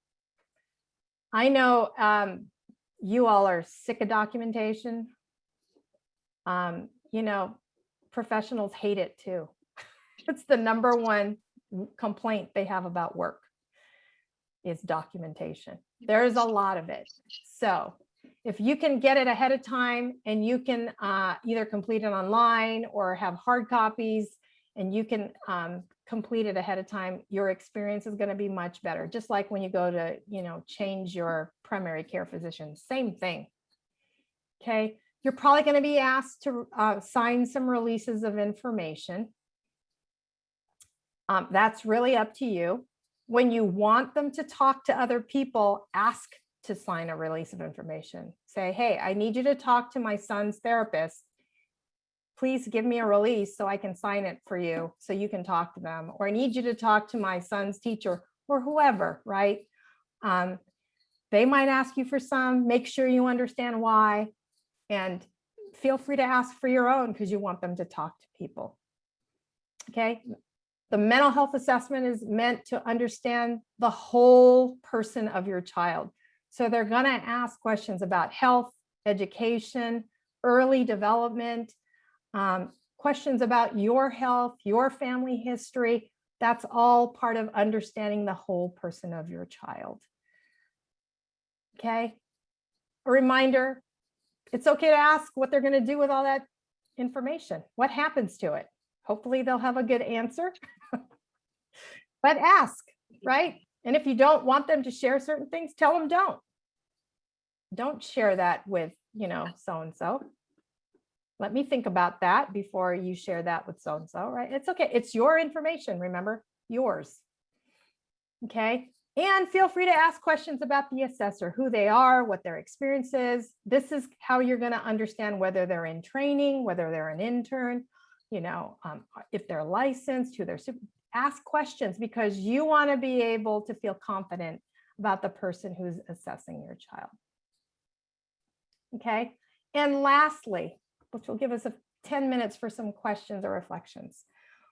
I know you all are sick of documentation. Professionals hate it too. It's the #1 complaint they have about work is documentation. There's a lot of it. So if you can get it ahead of time and you can either complete it online or have hard copies and you can complete it ahead of time, your experience is going to be much better. Just like when you go to, change your primary care physician, same thing. Okay. You're probably going to be asked to sign some releases of information. That's really up to you. When you want them to talk to other people, ask to sign a release of information. Say, hey, I need you to talk to my son's therapist. Please give me a release so I can sign it for you so you can talk to them. Or I need you to talk to my son's teacher or whoever, right? They might ask you for some, make sure you understand why, and feel free to ask for your own because you want them to talk to people. Okay. The mental health assessment is meant to understand the whole person of your child. So they're going to ask questions about health, education, early development, questions about your health, your family history. That's all part of understanding the whole person of your child. Okay. A reminder, it's okay to ask what they're going to do with all that information. What happens to it? Hopefully they'll have a good answer, but ask, right? And if you don't want them to share certain things, tell them don't share that with, so-and-so. Let me think about that before you share that with so-and-so, right? It's okay. It's your information, remember, yours. Okay. And feel free to ask questions about the assessor, who they are, what their experience is. This is how you're going to understand whether they're in training, whether they're an intern, if they're licensed, who they're ask questions, because you want to be able to feel confident about the person who's assessing your child. Okay. And lastly, which will give us 10 minutes for some questions or reflections.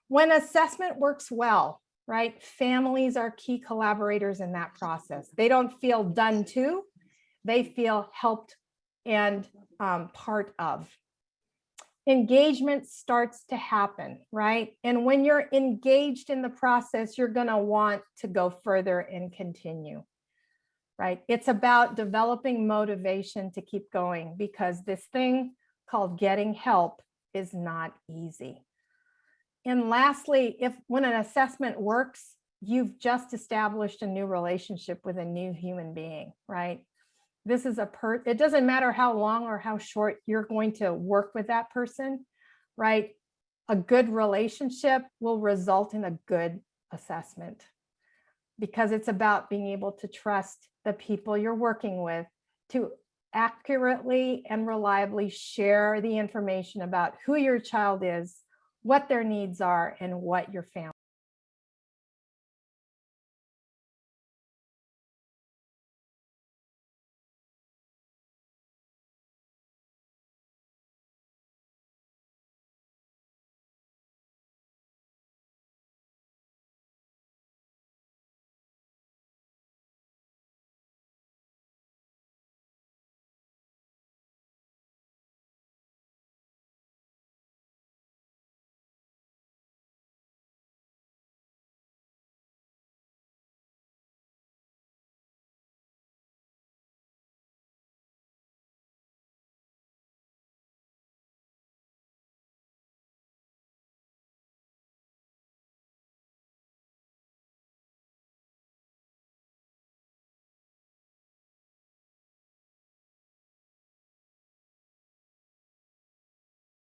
When assessment works well, right? Families are key collaborators in that process. They don't feel done to, they feel helped and part of. Engagement starts to happen, right? And when you're engaged in the process, you're going to want to go further and continue, right? It's about developing motivation to keep going, because this thing called getting help is not easy. And lastly, when an assessment works, you've just established a new relationship with a new human being, right? This is it doesn't matter how long or how short you're going to work with that person, right? A good relationship will result in a good assessment, because it's about being able to trust the people you're working with to accurately and reliably share the information about who your child is, what their needs are, and what your family